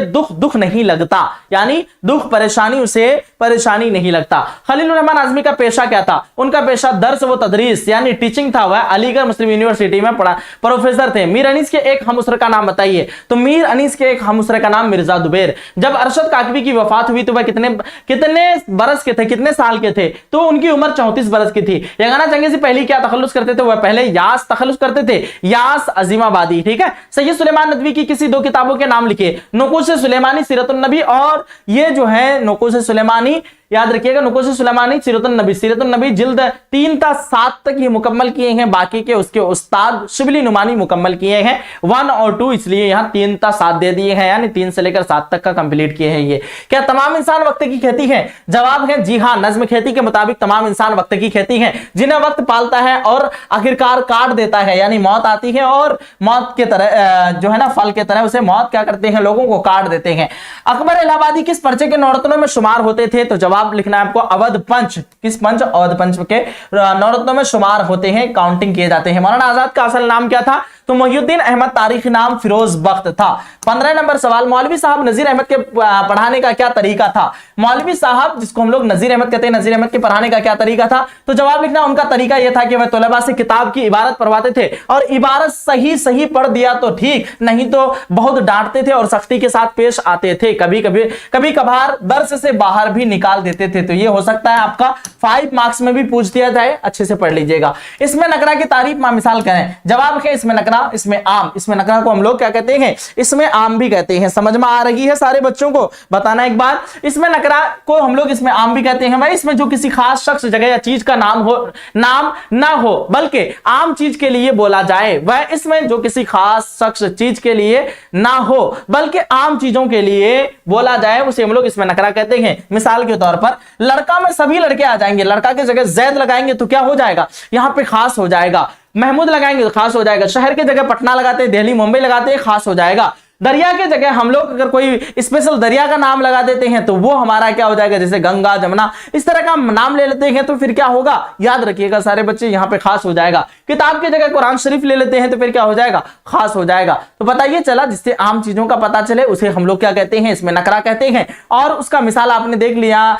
दुख नहीं लगता, यानी दुख परेशानी उसे परेशानी नहीं लगता। खलीलुर रहमान आज़मी का पेशा क्या था, उनका पेशा दर्स व तदरीस यानी टीचिंग था। वह अलीगढ़ मुस्लिम यूनिवर्सिटी में प्रोफेसर थे। मीर अनीस के एक हमउस्र का नाम बताइए, तो मीर अनीस के एक हमउस्र का नाम मिर्जा दुबैर। जब अरशद काकवी की वफात हुई तो वह कितने बरस के थे, कितने साल के थे? तो उनकी उम्र 34 बरस की थी। यगाना जंग से पहले क्या तखल्लुस करते थे? वह पहले यास तखल्लुस करते थे, यास अजीमाबादी। ठीक है। सैयद सुलेमान नदवी की किसी दो किताबों के नाम लिखिए। नुकूश सुलेमानी सीरतुन नबी, और ये जो है नुकूश सुलेमानी, याद रखिएगा, नुकूश सुलेमानी सीरतुन नबी जिल्द 3 था 7 तक ये मुकम्मल किए हैं, बाकी के उसके उस्ताद शिबली नुमानी मुकम्मल किए हैं 1 और 2, इसलिए यहां 3 था 7 दे दिए हैं, यानी 3 से लेकर 7 तक का कंप्लीट किए हैं ये। क्या तमाम इंसान वक्त की खेती है? जवाब है जी हां। नज्म खेती के मुताबिक तमाम इंसान वक्त की खेती है, जिन्हें वक्त पालता है और आखिरकार काट देता है, यानी मौत आती है और मौत के तरह जो है ना, फल के तरह उसे मौत क्या करते हैं? लोगों को काट देते हैं। अकबर इलाहाबादी किस पर्चे के नौरत्नों में शुमार होते थे? तो जवाब लिखना है आपको अवध पंच। किस पंच? अवध पंच के नौरत्नों में शुमार होते हैं, काउंटिंग किए जाते हैं। मौलाना आजाद का असल नाम क्या था? तो मोहिउद्दीन अहमद, तारीखी नाम फिरोज बख्त था। 15 नंबर सवाल, मौलवी साहब नजीर अहमद के पढ़ाने का क्या तरीका था? मौलवी साहब, जिसको हम लोग नजीर अहमद कहते हैं, नजीर अहमद के पढ़ाने का क्या तरीका था? तो जवाब लिखना, उनका तरीका यह था कि वह तलबा से किताब की इबारत पढ़वाते थे, और इबारत सही सही पढ़ दिया तो ठीक, नहीं तो बहुत डांटते थे और सख्ती के साथ पेश आते थे। कभी कभार दर्स से बाहर भी निकाल देते थे। तो ये हो सकता है आपका 5 मार्क्स में भी पूछ दिया जाए, अच्छे से पढ़ लीजिएगा। इसमें नकरा की तारीफ मा मिसाल करें। जवाब है इसमें नकरा, इसमें आम। इसमें नकरा को हम लोग क्या कहते हैं? इसमें आम भी कहते हैं। समझ में आ रही है सारे बच्चों को? बताना एक बार। इसमें नकरा को हम लोग इसमें आम भी कहते हैं भाई। इसमें जो किसी खास शख्स, जगह या चीज का नाम ना हो, बल्कि आम चीज के लिए बोला जाए, वह इसमें जो किसी खास शख्स चीज के लिए ना हो बल्कि आम चीजों के लिए बोला जाए, उसे हम लोग इसमें नकरा कहते हैं। मिसाल के तौर पर लड़का में सभी लड़के आ जाएंगे, लड़का की जगह जैद लगाएंगे तो क्या हो जाएगा? यहां पे खास हो जाएगा। महमूद लगाएंगे तो खास हो जाएगा। शहर की जगह पटना लगाते हैं, दिल्ली मुंबई लगाते हैं, खास हो जाएगा। दरिया के जगह हम लोग अगर कोई स्पेशल दरिया का नाम लगा देते हैं तो वो हमारा क्या हो जाएगा? जैसे गंगा, जमुना, इस तरह का नाम ले लेते हैं तो फिर क्या होगा? याद रखिएगा सारे बच्चे, यहां पे खास हो जाएगा। किताब की जगह कुरान शरीफ ले लेते हैं तो फिर क्या हो जाएगा? खास हो जाएगा। तो बताइए चला, जिससे आम चीजों का पता चले उसे हम लोग क्या कहते हैं? इसमें नकरा कहते हैं। और उसका मिसाल आपने देख लिया,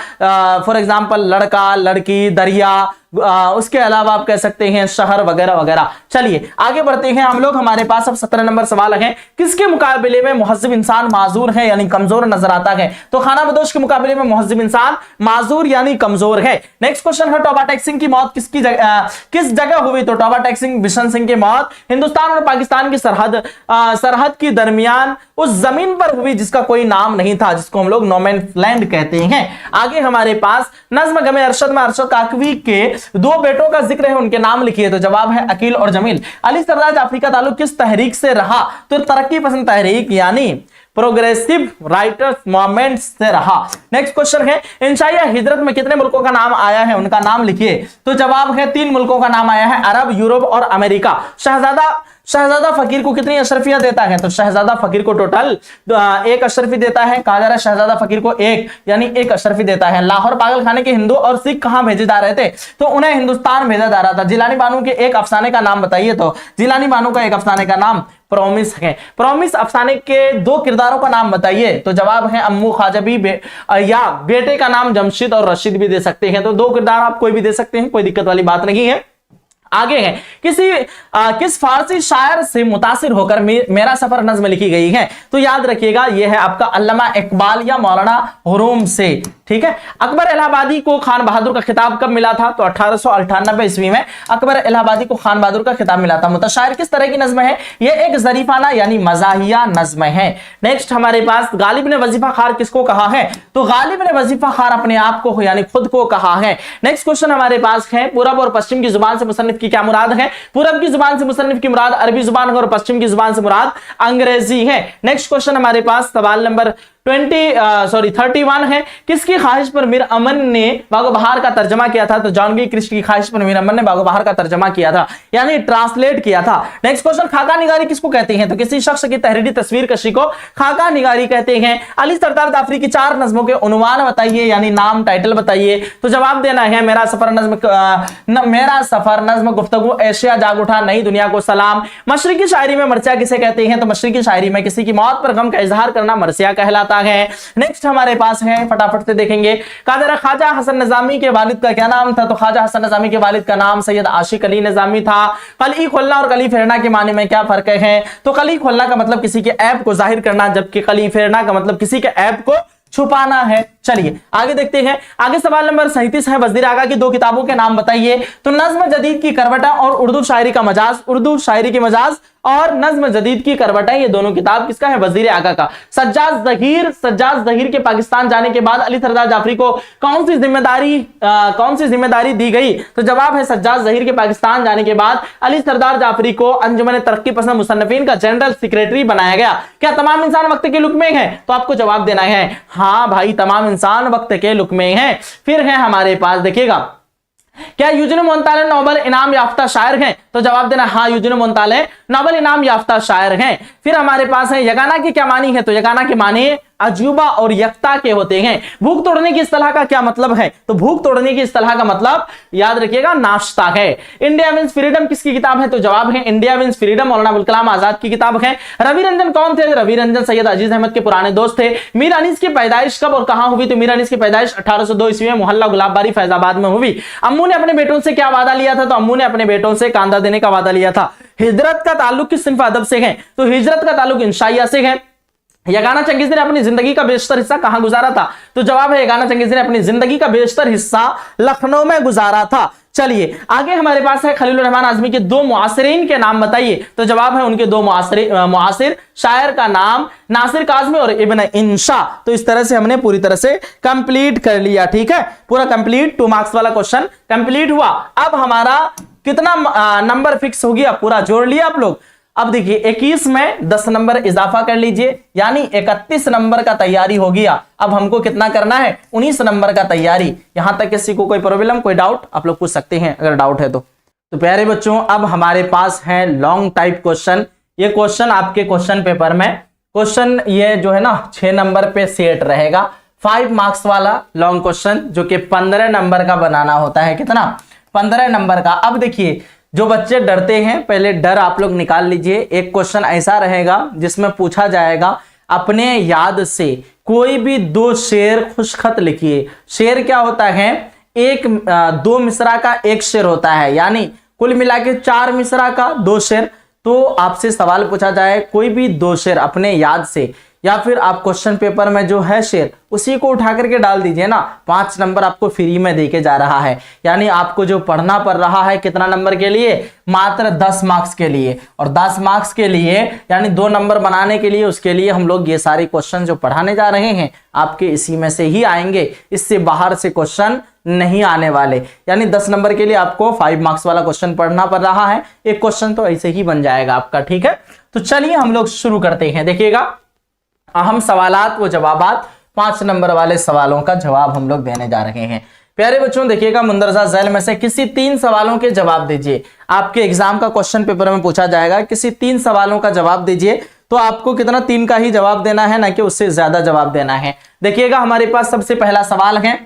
फॉर एग्जाम्पल लड़का, लड़की, दरिया, उसके अलावा आप कह सकते हैं शहर वगैरह वगैरह। चलिए आगे बढ़ते हैं हम लोग। हमारे पास अब 17 नंबर सवाल है, किसके मुकाबले में मुहज्जिब इंसान माजूर है यानी कमजोर नजर आता है? तो खाना बदोश के मुकाबले में मुहज्जिब इंसान माजूर यानी कमजोर है। नेक्स्ट क्वेश्चन है, टोबा टैक्स सिंह की मौत किस जगह हुई? तो टोबा टैक्स सिंह, बिशन सिंह की मौत हिंदुस्तान और पाकिस्तान की सरहद की दरमियान उस जमीन पर हुई जिसका कोई नाम नहीं था, जिसको हम लोग नोमैन लैंड कहते हैं। आगे हमारे पास नज्म गमे अरशद में अरशद काकवी के 2 बेटों का जिक्र है, उनके नाम लिखिए। तो जवाब है अकील और जमील। अली सरदार जाफरी का ताल्लुक किस तहरीक से रहा? तो तरक्की पसंद तहरीक यानी प्रोग्रेसिव राइटर्स मूवमेंट से रहा। नेक्स्ट क्वेश्चन है, इंशाइया हिजरत में कितने मुल्कों का नाम आया है? उनका नाम लिखिए। तो जवाब है 3 मुल्कों का नाम आया है, अरब, यूरोप और अमेरिका। शहजादा फकीर को कितनी अशरफियां देता है? तो शहजादा फकीर को टोटल 1 अशरफी देता है। कहा जा रहा है शहजादा फकीर को 1 यानी 1 अशरफी देता है। लाहौर पागल खाने के हिंदू और सिख कहां भेजे जा रहे थे? तो उन्हें हिंदुस्तान भेजा जा रहा था। जिलानी बानो के एक अफसाने का नाम बताइए। तो जिलानी बानो का एक अफसाने का नाम प्रॉमिस है। प्रॉमिस अफसाने के 2 किरदारों का नाम बताइए। तो जवाब है अम्मू खाजबी या बेटे का नाम जमशीद और रशीद भी दे सकते हैं। तो 2 किरदार आप कोई भी दे सकते हैं, कोई दिक्कत वाली बात नहीं है। आगे है, किस फारसी शायर से मुतासिर होकर मेरा सफर नज्म लिखी गई है? तो याद रखिएगा यह है आपका अल्लामा इकबाल या मौलाना हुरूम से। ठीक है। अकबर इलाहाबादी को खान बहादुर का खिताब कब मिला था? तो 1898 ईस्वी में अकबर इलाहाबादी को खान बहादुर का खिताब मिला था। मुतशायर किस तरह की नज्म है? यह एक जरीफाना यानी मजाहिया नज्म है। नेक्स्ट हमारे पास, गालिब ने वजीफा खार किसको कहा है? तो गालिब ने वजीफा खार अपने आप को यानी खुद को कहा है। नेक्स्ट क्वेश्चन हमारे पास है, पूरब और पश्चिम की जुबान से मुसन्निफ की क्या मुराद है? पूरब की जुबान से मुसन्निफ की मुराद अरबी जुबान है और पश्चिम की जुबान से मुराद अंग्रेजी है। नेक्स्ट क्वेश्चन हमारे पास सवाल नंबर 31 है, किसकी ख्वाहिश पर मीर अमन ने बागो बहार का तर्जमा किया था? तो जॉन गी क्रिस्ट की ख्वाहिश पर मीर अमन ने बागो बहार का तर्जमा किया था यानी ट्रांसलेट किया था। नेक्स्ट क्वेश्चन, खाका निगारी किसको कहते हैं? तो किसी शख्स की तहरीरी तस्वीर कशी को खाका निगारी कहते हैं। अली सरदार जाफरी की 4 नज्मों के उन्वान बताइए यानी नाम, टाइटल बताइए। तो जवाब देना है मेरा सफर नज्म, गुफ्तगू, एशिया जाग उठा, नई दुनिया को सलाम। मशरिकी शायरी में मरसिया किसे कहते हैं? तो मशरिकी शायरी में किसी की मौत पर गम का इजहार करना मरसिया कहलाता है। नेक्स्ट हमारे पास है, फटाफट से देखेंगे, ख्वाजा हसन निजामी के वालिद का क्या नाम था? तो ख्वाजा हसन निजामी के वालिद का नाम सैयद आशिक अली निजामी था। कली खोलना और कली फेरना के माने में क्या फर्क है? तो कली खोलना का मतलब किसी के ऐब को जाहिर करना, जबकि कली फेरना का मतलब किसी के ऐब को छुपाना है। चलिए आगे देखते हैं। आगे सवाल नंबर 37 है, वजीर आगा की दो किताबों के नाम बताइए। तो नज्म जदीद की करवटा और उर्दू शायरी का मजाज, उर्दू शायरी की मजाज और नज्म जदीद की करवटा, ये दोनों किताब किसका है? वजीर आगा का। सज्जाद जहीर के पाकिस्तान जाने के बाद अली सरदार जाफरी को कौन सी जिम्मेदारी दी गई? तो जवाब है सज्जाद जहीर के पाकिस्तान जाने के बाद अली सरदार जाफरी को अंजुमन तरक्की पसंद मुसन्निफीन का जनरल सेक्रेटरी बनाया गया। क्या तमाम इंसान वक्त के लुक में है? तो आपको जवाब देना है हाँ भाई, तमाम इंसान वक्त के लुक में है। फिर है हमारे पास, देखिएगा, क्या यूजुन मोंताले नोबेल इनाम याफ्ता शायर हैं? तो जवाब देना हाँ, यूजुन मोंताले नोबेल इनाम याफ्ता शायर हैं। फिर हमारे पास है यगाना की क्या मानी है? तो यगाना के मानी अजूबा और यक्ता के होते हैं। भूख तोड़ने की इस्तिलाह का क्या मतलब है? तो भूख तोड़ने की इस्तिलाह का मतलब याद रखिएगा नाश्ता है। इंडिया विंस फ्रीडम किसकी किताब है? तो जवाब है India wins freedom Maulana Abul Kalam Azad की किताब है। रवि रंजन कौन थे? रवि रंजन सैयद अजीज अहमद के पुराने दोस्त थे। मीर अनीस की पैदाइश कब और कहां हुई? तो मीर अनीस की पैदाइश 1802 ईस्वी में मोहल्ला गुलाबबारी फैजाबाद में हुई। अम्मू ने अपने बेटों से क्या वादा लिया था? तो अम्मू ने अपने बेटों से कांदा देने का वादा लिया था। हिजरत का ताल्लुक किस सिंफ अदब से है? तो हिजरत का ताल्लुक इंशाइया से है। यगाना चंगेज़ ने अपनी जिंदगी का बेशतर हिस्सा कहां गुजारा था? तो जवाब है यगाना चंगेज़ ने अपनी जिंदगी का बेशतर हिस्सा लखनऊ में गुजारा था। चलिए आगे हमारे पास है खलीलुर रहमान आजमी के दो मुआसिरीन के नाम बताइए। तो जवाब है उनके दो मुआसिर शायर का नाम नासिर काज़मी और इब्न इंशा। तो इस तरह से हमने पूरी तरह से कंप्लीट कर लिया। ठीक है, पूरा कंप्लीट 2 मार्क्स वाला क्वेश्चन कंप्लीट हुआ। अब हमारा कितना नंबर फिक्स हो गया? पूरा जोड़ लिया आप लोग। अब देखिए 21 में 10 नंबर इजाफा कर लीजिए, यानी 31 नंबर का तैयारी हो गया। अब हमको कितना करना है? 19 नंबर का तैयारी। यहां तक किसी को कोई प्रॉब्लम, कोई डाउट आप लोग पूछ सकते हैं अगर डाउट है तो प्यारे बच्चों अब हमारे पास है लॉन्ग टाइप क्वेश्चन। ये क्वेश्चन आपके क्वेश्चन पेपर में क्वेश्चन ये जो है ना 6 नंबर पे सेट रहेगा। 5 मार्क्स वाला लॉन्ग क्वेश्चन जो कि 15 नंबर का बनाना होता है। कितना? 15 नंबर का। अब देखिए जो बच्चे डरते हैं पहले डर आप लोग निकाल लीजिए। एक क्वेश्चन ऐसा रहेगा जिसमें पूछा जाएगा अपने याद से कोई भी 2 शेर खुशखत लिखिए। शेर क्या होता है? 2 मिसरा का 1 शेर होता है, यानी कुल मिला के 4 मिसरा का 2 शेर। तो आपसे सवाल पूछा जाए कोई भी 2 शेर अपने याद से, या फिर आप क्वेश्चन पेपर में जो है शेर उसी को उठा करके डाल दीजिए ना। 5 नंबर आपको फ्री में देके जा रहा है, यानी आपको जो पढ़ना पड़ रहा है कितना नंबर के लिए? मात्र 10 मार्क्स के लिए। और 10 मार्क्स के लिए यानी 2 नंबर बनाने के लिए उसके लिए हम लोग ये सारे क्वेश्चन जो पढ़ाने जा रहे हैं आपके इसी में से ही आएंगे, इससे बाहर से क्वेश्चन नहीं आने वाले। यानी 10 नंबर के लिए आपको 5 मार्क्स वाला क्वेश्चन पढ़ना पड़ रहा है। एक क्वेश्चन तो ऐसे ही बन जाएगा आपका। ठीक है, तो चलिए हम लोग शुरू करते हैं। देखिएगा अहम सवालात व जवाबात, 5 नंबर वाले सवालों का जवाब हम लोग देने जा रहे हैं। प्यारे बच्चों देखिएगा मुंदरजा झैल में से किसी 3 सवालों के जवाब दीजिए। आपके एग्जाम का क्वेश्चन पेपर में पूछा जाएगा किसी 3 सवालों का जवाब दीजिए। तो आपको कितना? 3 का ही जवाब देना है, ना कि उससे ज्यादा जवाब देना है। देखिएगा हमारे पास सबसे पहला सवाल है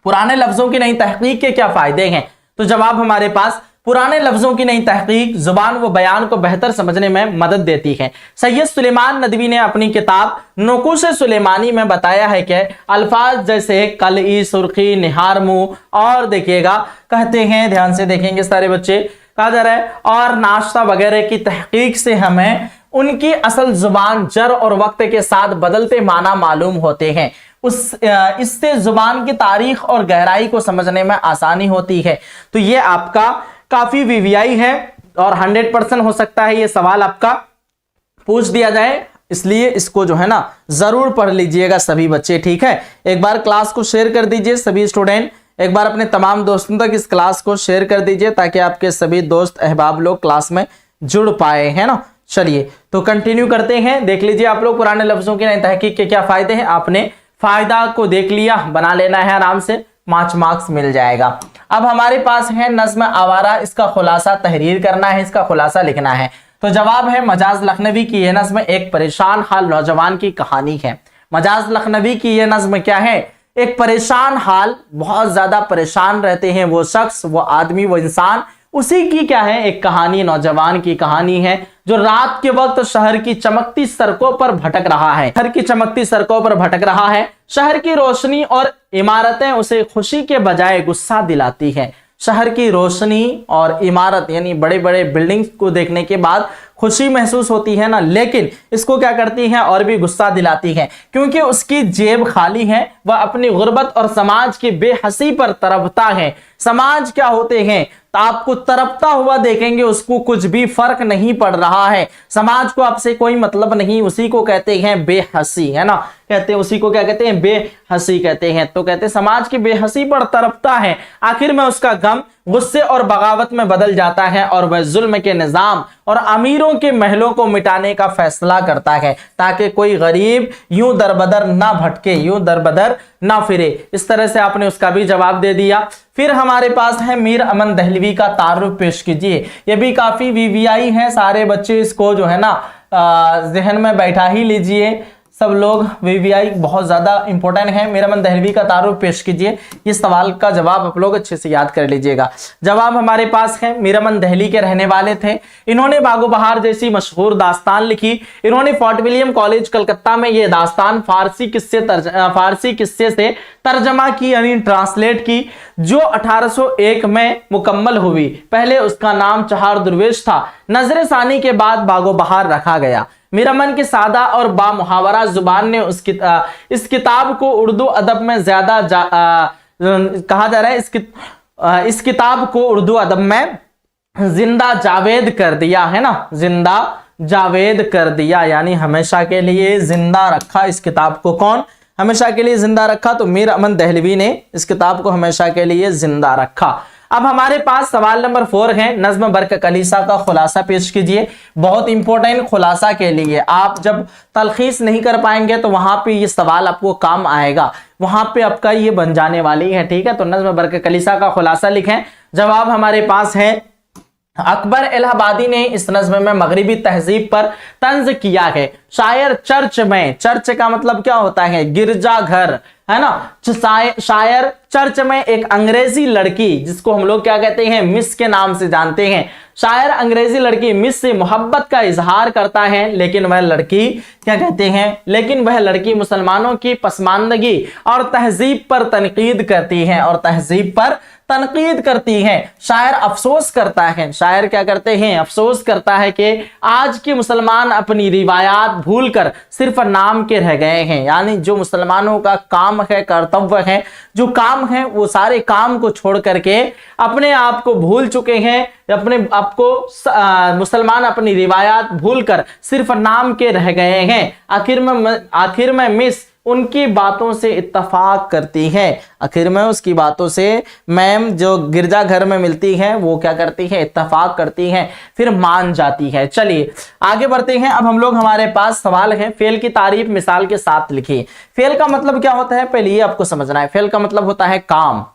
पुराने लफ्जों की नई तहकीक के क्या फायदे हैं? तो जवाब हमारे पास पुराने लफ्जों की नई तहकीक जुबान व बयान को बेहतर समझने में मदद देती है। सैयद सुलेमान नदवी ने अपनी किताब नुकूश सुलेमानी में बताया है कि अल्फाज जैसे कलई, सुर्खी, निहार मुंह और देखिएगा कहते हैं, ध्यान से देखेंगे सारे बच्चे, कहा जा रहा है और नाश्ता वगैरह की तहकीक से हमें उनकी असल जुबान जर और वक्त के साथ बदलते माना मालूम होते हैं। इससे जुबान की तारीख और गहराई को समझने में आसानी होती है। तो ये आपका काफी वीवीआई है और 100% हो सकता है ये सवाल आपका पूछ दिया जाए, इसलिए इसको जो है ना जरूर पढ़ लीजिएगा सभी बच्चे। ठीक है, एक बार क्लास को शेयर कर दीजिए सभी स्टूडेंट, एक बार अपने तमाम दोस्तों तक इस क्लास को शेयर कर दीजिए ताकि आपके सभी दोस्त अहबाब लोग क्लास में जुड़ पाए, है ना। चलिए तो कंटिन्यू करते हैं। देख लीजिए आप लोग पुराने लफ्जों की नई तहकीक के क्या फायदे हैं। आपने फायदा को देख लिया, बना लेना है आराम से, 5 मार्क्स मिल जाएगा। अब हमारे पास है नज्म आवारा, इसका खुलासा तहरीर करना है, इसका खुलासा लिखना है। तो जवाब है मजाज लखनवी की यह नज्म एक परेशान हाल नौजवान की कहानी है। मजाज लखनवी की यह नज्म क्या है? एक परेशान हाल, बहुत ज्यादा परेशान रहते हैं वो शख्स, वो आदमी, वो इंसान, उसी की क्या है? एक कहानी, नौजवान की कहानी है जो रात के वक्त शहर की चमकती सड़कों पर भटक रहा है। शहर की चमकती सड़कों पर भटक रहा है। शहर की रोशनी और इमारतें उसे खुशी के बजाय गुस्सा दिलाती है। शहर की रोशनी और इमारत यानी बड़े बड़े बिल्डिंग्स को देखने के बाद खुशी महसूस होती है ना, लेकिन इसको क्या करती हैं और भी गुस्सा दिलाती हैं, क्योंकि उसकी जेब खाली है, वह अपनी गुर्बत और समाज की बेहसी पर तड़पता है। समाज क्या होते हैं, तो आपको तड़पता हुआ देखेंगे, उसको कुछ भी फर्क नहीं पड़ रहा है, समाज को आपसे कोई मतलब नहीं, उसी को कहते हैं बेहसी, है ना, कहते हैं उसी को क्या कहते हैं, बेहसी कहते हैं। तो कहते हैं समाज की बेहसी पर तड़पता है, आखिर में उसका गम गुस्से और बगावत में बदल जाता है और वह जुल्म के निजाम और अमीरों के महलों को मिटाने का फैसला करता है, ताकि कोई गरीब यूं दरबदर ना भटके, यूं दरबदर ना फिरे। इस तरह से आपने उसका भी जवाब दे दिया। फिर हमारे पास है मीर अमन दहलवी का तारुफ पेश कीजिए। ये भी काफी वीवीआई है, सारे बच्चे इसको जो है ना जहन में बैठा ही लीजिए, सब लोग, वीवीआई बहुत ज्यादा इंपॉर्टेंट है। मीर अमन दहलवी का तारुफ पेश कीजिए। इस सवाल का जवाब आप लोग अच्छे से याद कर लीजिएगा। जवाब हमारे पास है, मीर अमन दहली के रहने वाले थे। इन्होंने बागो बहार जैसी मशहूर दास्तान लिखी। इन्होंने फोर्ट विलियम कॉलेज कलकत्ता में ये दास्तान फारसी किस्से से तर्जमा की, यानी ट्रांसलेट की, जो 1801 में मुकम्मल हुई। पहले उसका नाम चहार दुर्वेश था, नजर सानी के बाद बागो बहार रखा गया। मीर अमन की सादा और बामुहावरा जुबान ने इस किताब को उर्दू अदब में ज्यादा कहा जा रहा है, इस किताब को उर्दू अदब में जिंदा जावेद कर दिया, है ना, जिंदा जावेद कर दिया, यानी हमेशा के लिए जिंदा रखा इस किताब को। कौन हमेशा के लिए जिंदा रखा? तो मीर अमन दहलवी ने इस किताब को हमेशा के लिए जिंदा रखा। अब हमारे पास सवाल नंबर 4 है, नज्म बर्क कलीसा का खुलासा पेश कीजिए। बहुत इंपॉर्टेंट खुलासा के लिए, आप जब तलखीस नहीं कर पाएंगे तो वहां पे ये सवाल आपको काम आएगा, वहां पे आपका ये बन जाने वाली है, ठीक है। तो नज्म बर्क कलीसा का खुलासा लिखें। जवाब हमारे पास है, अकबर इलाहाबादी ने इस नज्म में मगरिबी तहजीब पर तंज किया है। शायर चर्च में, चर्च का मतलब क्या होता है, गिरजाघर, है ना। शायर चर्च में एक अंग्रेजी लड़की, जिसको हम लोग क्या कहते हैं, मिस के नाम से जानते हैं, शायर अंग्रेजी लड़की मिस से मोहब्बत का इजहार करता है, लेकिन वह लड़की क्या कहते हैं, लेकिन वह लड़की मुसलमानों की पसमानदगी और तहजीब पर तनकीद करती है, और तहजीब पर तनकीद करती है। शायर अफसोस करता है, शायर क्या करते हैं, अफसोस करता है कि आज के मुसलमान अपनी रिवायात भूलकर सिर्फ नाम के रह गए हैं, यानी जो मुसलमानों का काम है, कर्तव्य है, जो काम है, वो सारे काम को छोड़ करके अपने आप को भूल चुके हैं, अपने आप को मुसलमान अपनी रिवायात भूलकर सिर्फ नाम के रह गए हैं। आखिर में मिस उनकी बातों से इत्तफाक करती है, आखिर में उसकी बातों से मैम जो गिरजाघर में मिलती है वो क्या करती है, इत्तफाक करती है, फिर मान जाती है। चलिए आगे बढ़ते हैं। अब हम लोग, हमारे पास सवाल है, फेल की तारीफ मिसाल के साथ लिखिए। फेल का मतलब क्या होता है, पहले ये आपको समझना है। फेल का मतलब होता है काम,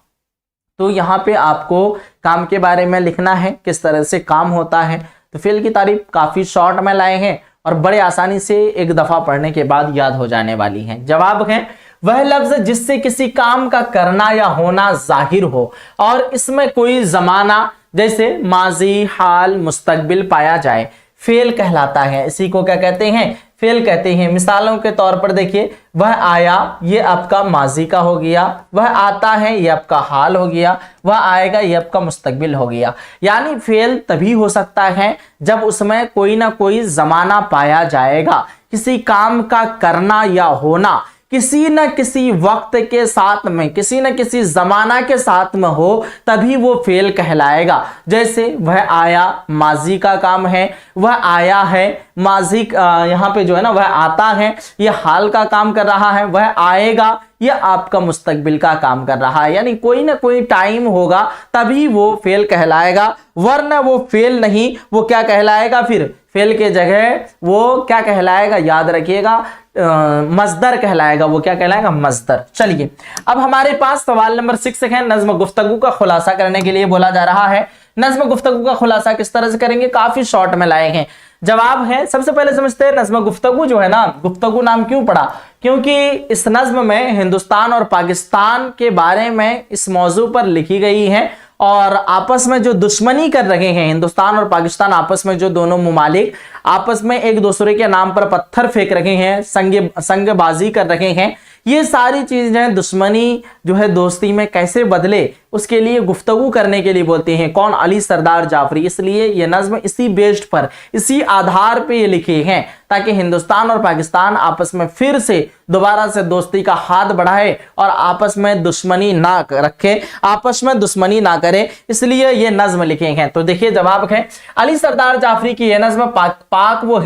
तो यहाँ पे आपको काम के बारे में लिखना है, किस तरह से काम होता है। तो फेल की तारीफ काफी शॉर्ट में लाए हैं और बड़े आसानी से एक दफा पढ़ने के बाद याद हो जाने वाली है। जवाब है, वह लफ्ज जिससे किसी काम का करना या होना जाहिर हो और इसमें कोई जमाना जैसे माजी, हाल, मुस्तकबिल पाया जाए, फेल कहलाता है। इसी को क्या कहते हैं, फेल कहते हैं। मिसालों के तौर पर देखिए, वह आया, ये आपका माजी का हो गया, वह आता है, ये आपका हाल हो गया, वह आएगा, ये आपका मुस्तकबिल हो गया। यानी फेल तभी हो सकता है जब उसमें कोई ना कोई जमाना पाया जाएगा, किसी काम का करना या होना किसी न किसी वक्त के साथ में, किसी न किसी जमाना के साथ में हो, तभी वो फेल कहलाएगा। जैसे वह आया, माजी का काम है, वह आया है, माजी यहाँ पे जो है ना, वह आता है, ये हाल का काम कर रहा है, वह आएगा, ये आपका मुस्तकबिल का काम कर रहा है। यानी कोई ना कोई टाइम होगा तभी वो फेल कहलाएगा, वरना वो फेल नहीं, वो क्या कहलाएगा, फिर फेल के जगह वो क्या कहलाएगा, याद रखिएगा, मजदर कहलाएगा। वो क्या कहलाएगा, मजदर। चलिए अब हमारे पास सवाल नंबर 6 है, नज्म गुफ्तगू का खुलासा करने के लिए बोला जा रहा है। नज्म गुफ्तगू का खुलासा किस तरह से करेंगे, काफी शॉर्ट में लाए हैं। जवाब है, सबसे पहले समझते हैं नज्म गुफ्तगू जो है ना, गुफ्तगू नाम क्यों पड़ा, क्योंकि इस नज्म में हिंदुस्तान और पाकिस्तान के बारे में इस मौजू पर लिखी गई है और आपस में जो दुश्मनी कर रहे हैं, हिंदुस्तान और पाकिस्तान आपस में, जो दोनों मुमालिक आपस में एक दूसरे के नाम पर पत्थर फेंक रहे हैं, संगबाजी कर रहे हैं, ये सारी चीजें दुश्मनी जो है दोस्ती में कैसे बदले, उसके लिए गुफ्तगू करने के लिए बोलते हैं। कौन? अली सरदार जाफरी। इसलिए ये नज्म इसी बेस्ड पर, इसी आधार पे ये लिखे हैं ताकि हिंदुस्तान और पाकिस्तान आपस में फिर से दोबारा से दोस्ती का हाथ बढ़ाए और आपस में दुश्मनी ना रखे, आपस में दुश्मनी ना करे, इसलिए ये नज्म लिखे हैं। तो देखिए जवाब है अली सरदार जाफरी की ये नज्म पाक वो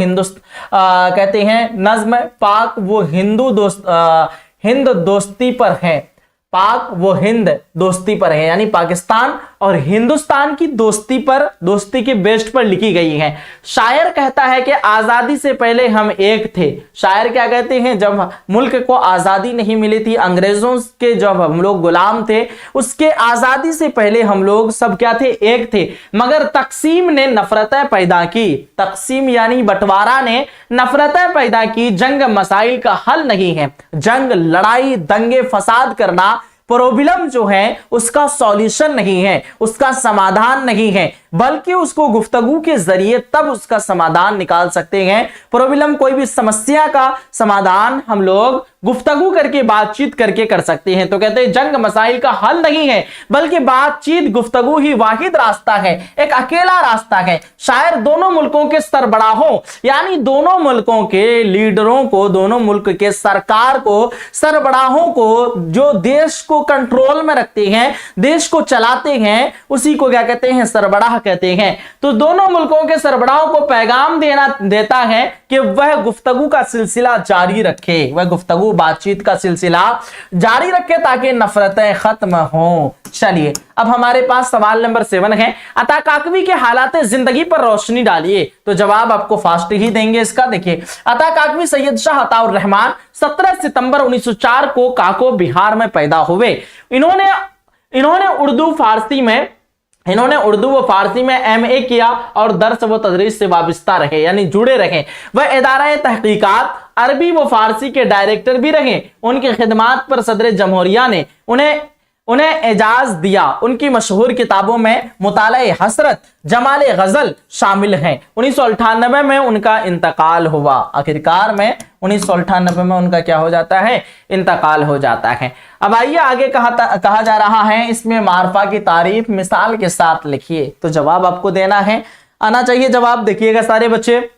कहते हैं नज्म पाक वो हिंद दोस्ती पर है। पाक वो हिंद दोस्ती पर है, यानी पाकिस्तान और हिंदुस्तान की दोस्ती पर, दोस्ती के बेस्ड पर लिखी गई है। शायर कहता है कि आजादी से पहले हम एक थे। शायर क्या कहते हैं? जब मुल्क को आजादी नहीं मिली थी, अंग्रेजों के जब हम लोग गुलाम थे, उसके आजादी से पहले हम लोग सब क्या थे? एक थे। मगर तकसीम ने नफरतें पैदा की। तकसीम यानी बंटवारा ने नफरतें पैदा की। जंग मसाइल का हल नहीं है। जंग, लड़ाई, दंगे फसाद करना प्रॉब्लम जो है उसका सॉल्यूशन नहीं है, उसका समाधान नहीं है, बल्कि उसको गुफ्तगू के जरिए तब उसका समाधान निकाल सकते हैं। प्रॉब्लम, कोई भी समस्या का समाधान हम लोग गुफ्तगू करके, बातचीत करके कर सकते हैं। तो कहते हैं जंग मसाइल का हल नहीं है, बल्कि बातचीत, गुफ्तगू ही वाहिद रास्ता है, एक अकेला रास्ता है। शायर दोनों मुल्कों के सरबराहों, यानी दोनों मुल्कों के लीडरों को, दोनों मुल्क के सरकार को, सरबराहों को, जो देश को कंट्रोल में रखते हैं, देश को चलाते हैं, उसी को क्या कहते हैं? सरबराह कहते हैं। तो दोनों मुल्कों के सरबराहों को पैगाम देता है कि वह गुफ्तगू का सिलसिला जारी रखे, वह गुफ्तगू बातचीत का सिलसिला जारी रखे ताकि नफरतें खत्म हो। चलिए अब हमारे पास सवाल नंबर 7 है, अता काकवी के हालात जिंदगी पर रोशनी डालिए। तो जवाब आपको फास्ट ही देंगे इसका। देखिए, अता काकवी सैयद शाह अताउर रहमान 17 सितंबर 1904 को काको बिहार में पैदा हुए। इन्होंने उर्दू व फारसी में MA किया और दर्स व तदरीस से वाबस्ता रहे, यानी जुड़े रहे। वह इदारा तहकीकात अरबी व फारसी के डायरेक्टर भी रहे। उनकी खिदमात पर सदर जमहूरिया ने उन्हें एजाज दिया। उनकी मशहूर किताबों में मुताले हसरत, जमाले गजल शामिल हैं। 1998 में उनका इंतकाल हुआ। आखिरकार में 1998 में उनका क्या हो जाता है? इंतकाल हो जाता है। अब आइए आगे कहा जा रहा है इसमें मारफा की तारीफ मिसाल के साथ लिखिए। तो जवाब आपको देना है, आना चाहिए जवाब। देखिएगा सारे बच्चे,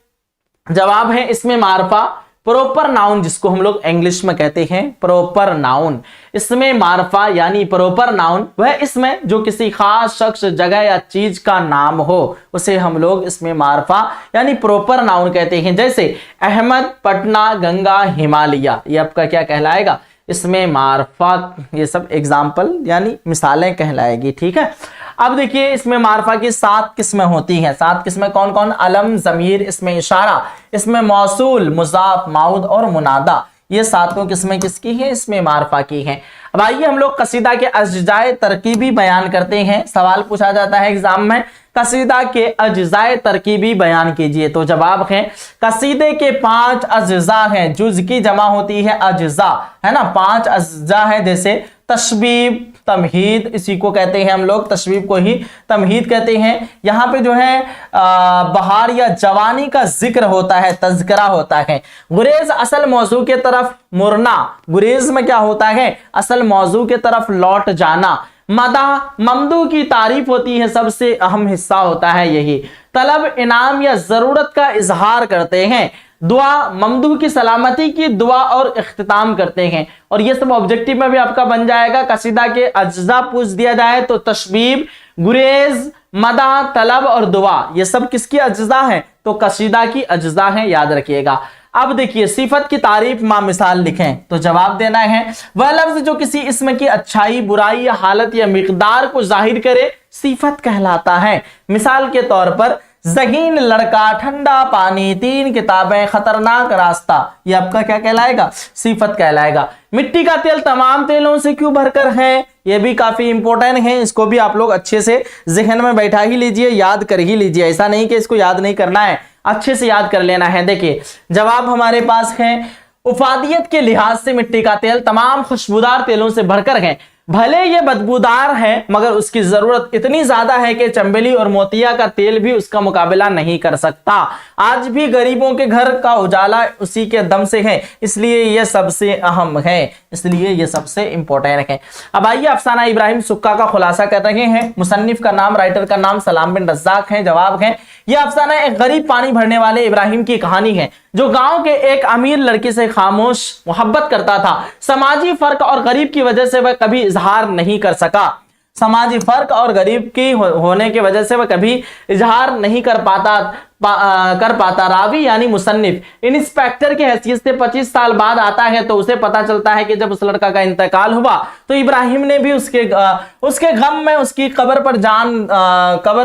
जवाब है इसमें मारफा प्रॉपर नाउन, जिसको हम लोग इंग्लिश में कहते हैं प्रॉपर नाउन। इसमें मारफा यानी प्रॉपर नाउन वह इसमें जो किसी खास शख्स, जगह या चीज का नाम हो, उसे हम लोग इसमें मारफा यानी प्रॉपर नाउन कहते हैं। जैसे अहमद, पटना, गंगा, हिमालय, ये आपका क्या कहलाएगा? इसमें मारफा। ये सब एग्जाम्पल यानी मिसालें कहलाएगी। ठीक है, अब देखिए इसमें मारफा की 7 किस्में होती हैं। 7 किस्में कौन कौन? अलम, जमीर, इसमें इशारा, इसमें मौसूल, मुजाफ, माउद और मुनादा। ये 7 किस्में किसकी हैं? इसमें मारफा की हैं। अब आइए हम लोग कसीदा के अज्जाए तरकीबी बयान करते हैं। सवाल पूछा जाता है एग्जाम में, कसीदा के अज्जाए तरकीबी बयान कीजिए। तो जवाब है कसीदे के 5 अज्जा हैं। जुज की जमा होती है अज्जा, है ना। 5 अज्जा है, जैसे तशबीब, तमहीद, इसी को कहते हैं हम लोग, तशबीब को ही तमहीद कहते हैं। यहाँ पे जो है बहार या जवानी का जिक्र होता है, तज़किरा होता है। गुरेज, असल मौजू के तरफ मुड़ना। गुरेज में क्या होता है? असल मौजू के तरफ लौट जाना। मदा, ममदू की तारीफ होती है, सबसे अहम हिस्सा होता है यही। तलब, इनाम या जरूरत का इजहार करते हैं। दुआ, ममदू की सलामती की दुआ और इख्तिताम करते हैं। और ये सब ऑब्जेक्टिव में भी आपका बन जाएगा। कसीदा के अज्जा पूछ दिया जाए तो तशबीब, गुरेज, मदा, तलब और दुआ, ये सब किसकी अज्जा हैं? तो कसीदा की अज्जा हैं, याद रखिएगा। अब देखिए सिफत की तारीफ मां मिसाल लिखें। तो जवाब देना है वह लफ्ज जो किसी इसम की अच्छाई, बुराई या हालत या मिकदार को जाहिर करे, सिफत कहलाता है। मिसाल के तौर पर ज़हीन लड़का, ठंडा पानी, 3 किताबें, खतरनाक रास्ता, ये आपका क्या कहलाएगा? सिफत कहलाएगा। मिट्टी का तेल तमाम तेलों से क्यों भरकर है? ये भी काफी इंपॉर्टेंट है, इसको भी आप लोग अच्छे से ज़हन में बैठा ही लीजिए, याद कर ही लीजिए। ऐसा नहीं कि इसको याद नहीं करना है, अच्छे से याद कर लेना है। देखिए जवाब हमारे पास है, उफादियत के लिहाज से मिट्टी का तेल तमाम खुशबूदार तेलों से भरकर है। भले ये बदबूदार है मगर उसकी जरूरत इतनी ज्यादा है कि चंबेली और मोतिया का तेल भी उसका मुकाबला नहीं कर सकता। आज भी गरीबों के घर का उजाला उसी के दम से है, इसलिए ये सबसे अहम है, इसलिए ये सबसे इंपॉर्टेंट है। अब आइए अफसाना इब्राहिम सुक्का का खुलासा कर रहे हैं। मुसन्निफ का नाम, राइटर का नाम सलाम बिन रज्जाक है। जवाब है यह अफसाना एक गरीब पानी भरने वाले इब्राहिम की कहानी है जो गांव के एक अमीर लड़की से खामोश मोहब्बत करता था। समाजी फर्क और गरीब की वजह से वह कभी इजहार नहीं कर सका। समाजी फर्क और गरीब की होने की वजह से वह कभी इजहार नहीं कर पाता। रावी यानी मुसन्निफ इंस्पेक्टर की हैसियत से 25 साल बाद आता है तो उसे पता चलता है कि जब उस लड़का का इंतकाल हुआ तो इब्राहिम ने भी उसके गम में उसकी कब्र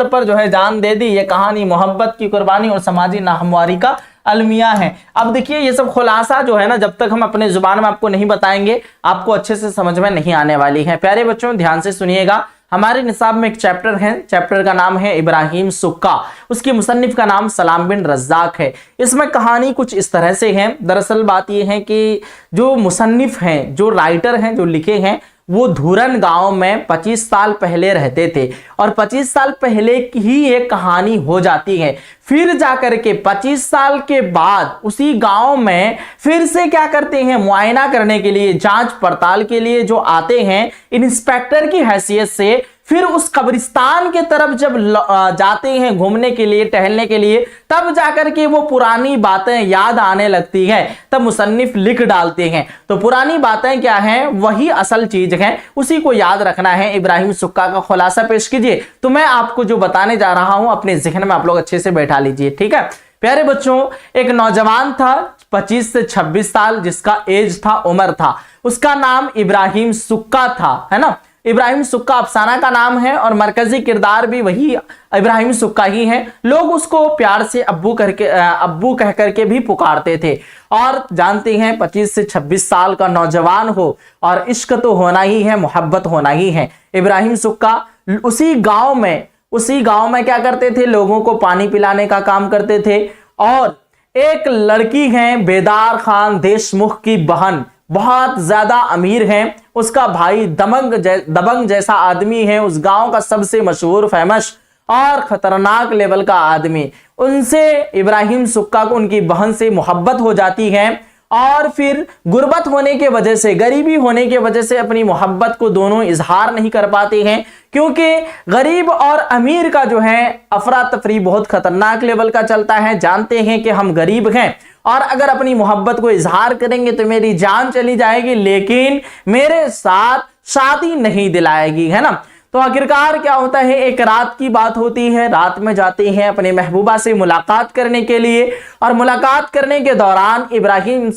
पर जो है जान दे दी। ये कहानी मोहब्बत की कुर्बानी और समाजी नाहमवारी का अलमिया है। अब देखिए ये सब खुलासा जो है ना, जब तक हम अपने जुबान में आपको नहीं बताएंगे आपको अच्छे से समझ में नहीं आने वाली है। प्यारे बच्चों ध्यान से सुनिएगा। हमारे निसाब में एक चैप्टर है, चैप्टर का नाम है इब्राहिम सुक्का। उसके मुसन्निफ का नाम सलाम बिन रज्जाक है। इसमें कहानी कुछ इस तरह से है। दरअसल बात यह है कि जो मुसन्निफ हैं, जो राइटर हैं, जो लिखे हैं, वो धूरन गांव में 25 साल पहले रहते थे और 25 साल पहले की ही एक कहानी हो जाती है। फिर जाकर के 25 साल के बाद उसी गांव में फिर से क्या करते हैं, मुआयना करने के लिए, जांच पड़ताल के लिए जो आते हैं इंस्पेक्टर की हैसियत से, फिर उस कब्रिस्तान के तरफ जब जाते हैं घूमने के लिए, टहलने के लिए, तब जाकर के वो पुरानी बातें याद आने लगती है। तब मुसन्निफ लिख डालते हैं। तो पुरानी बातें क्या हैं, वही असल चीज है, उसी को याद रखना है। इब्राहिम सुक्का का खुलासा पेश कीजिए। तो मैं आपको जो बताने जा रहा हूं अपने ज़हन में आप लोग अच्छे से बैठा लीजिए, ठीक है। प्यारे बच्चों, एक नौजवान था 25 से 26 साल, जिसका एज था, उम्र था, उसका नाम इब्राहिम सुक्का था, है ना। इब्राहिम सुक्का अफसाना का नाम है और मरकजी किरदार भी वही इब्राहिम सुक्का ही है। लोग उसको प्यार से अब्बू कह करके भी पुकारते थे। और जानते हैं 25 से 26 साल का नौजवान हो और इश्क तो होना ही है, मोहब्बत होना ही है। इब्राहिम सुक्का उसी गांव में क्या करते थे, लोगों को पानी पिलाने का काम करते थे। और एक लड़की है बेदार खान देशमुख की बहन, बहुत ज्यादा अमीर हैं। उसका भाई दबंग जैसा आदमी है, उस गांव का सबसे मशहूर, फेमस और खतरनाक लेवल का आदमी। उनसे इब्राहिम सुक्का को, उनकी बहन से मोहब्बत हो जाती है और फिर गुर्बत होने के वजह से, गरीबी होने के वजह से अपनी मोहब्बत को दोनों इजहार नहीं कर पाते हैं, क्योंकि गरीब और अमीर का जो है अफरा तफरी बहुत खतरनाक लेवल का चलता है। जानते हैं कि हम गरीब हैं और अगर अपनी मोहब्बत को इजहार करेंगे तो मेरी जान चली जाएगी, लेकिन मेरे साथ शादी नहीं दिलाएगी, है ना। तो आखिरकार क्या होता है, एक रात की बात होती है। रात में जाते हैं अपने महबूबा से मुलाकात करने के लिए और मुलाकात करने के दौरान इब्राहिम,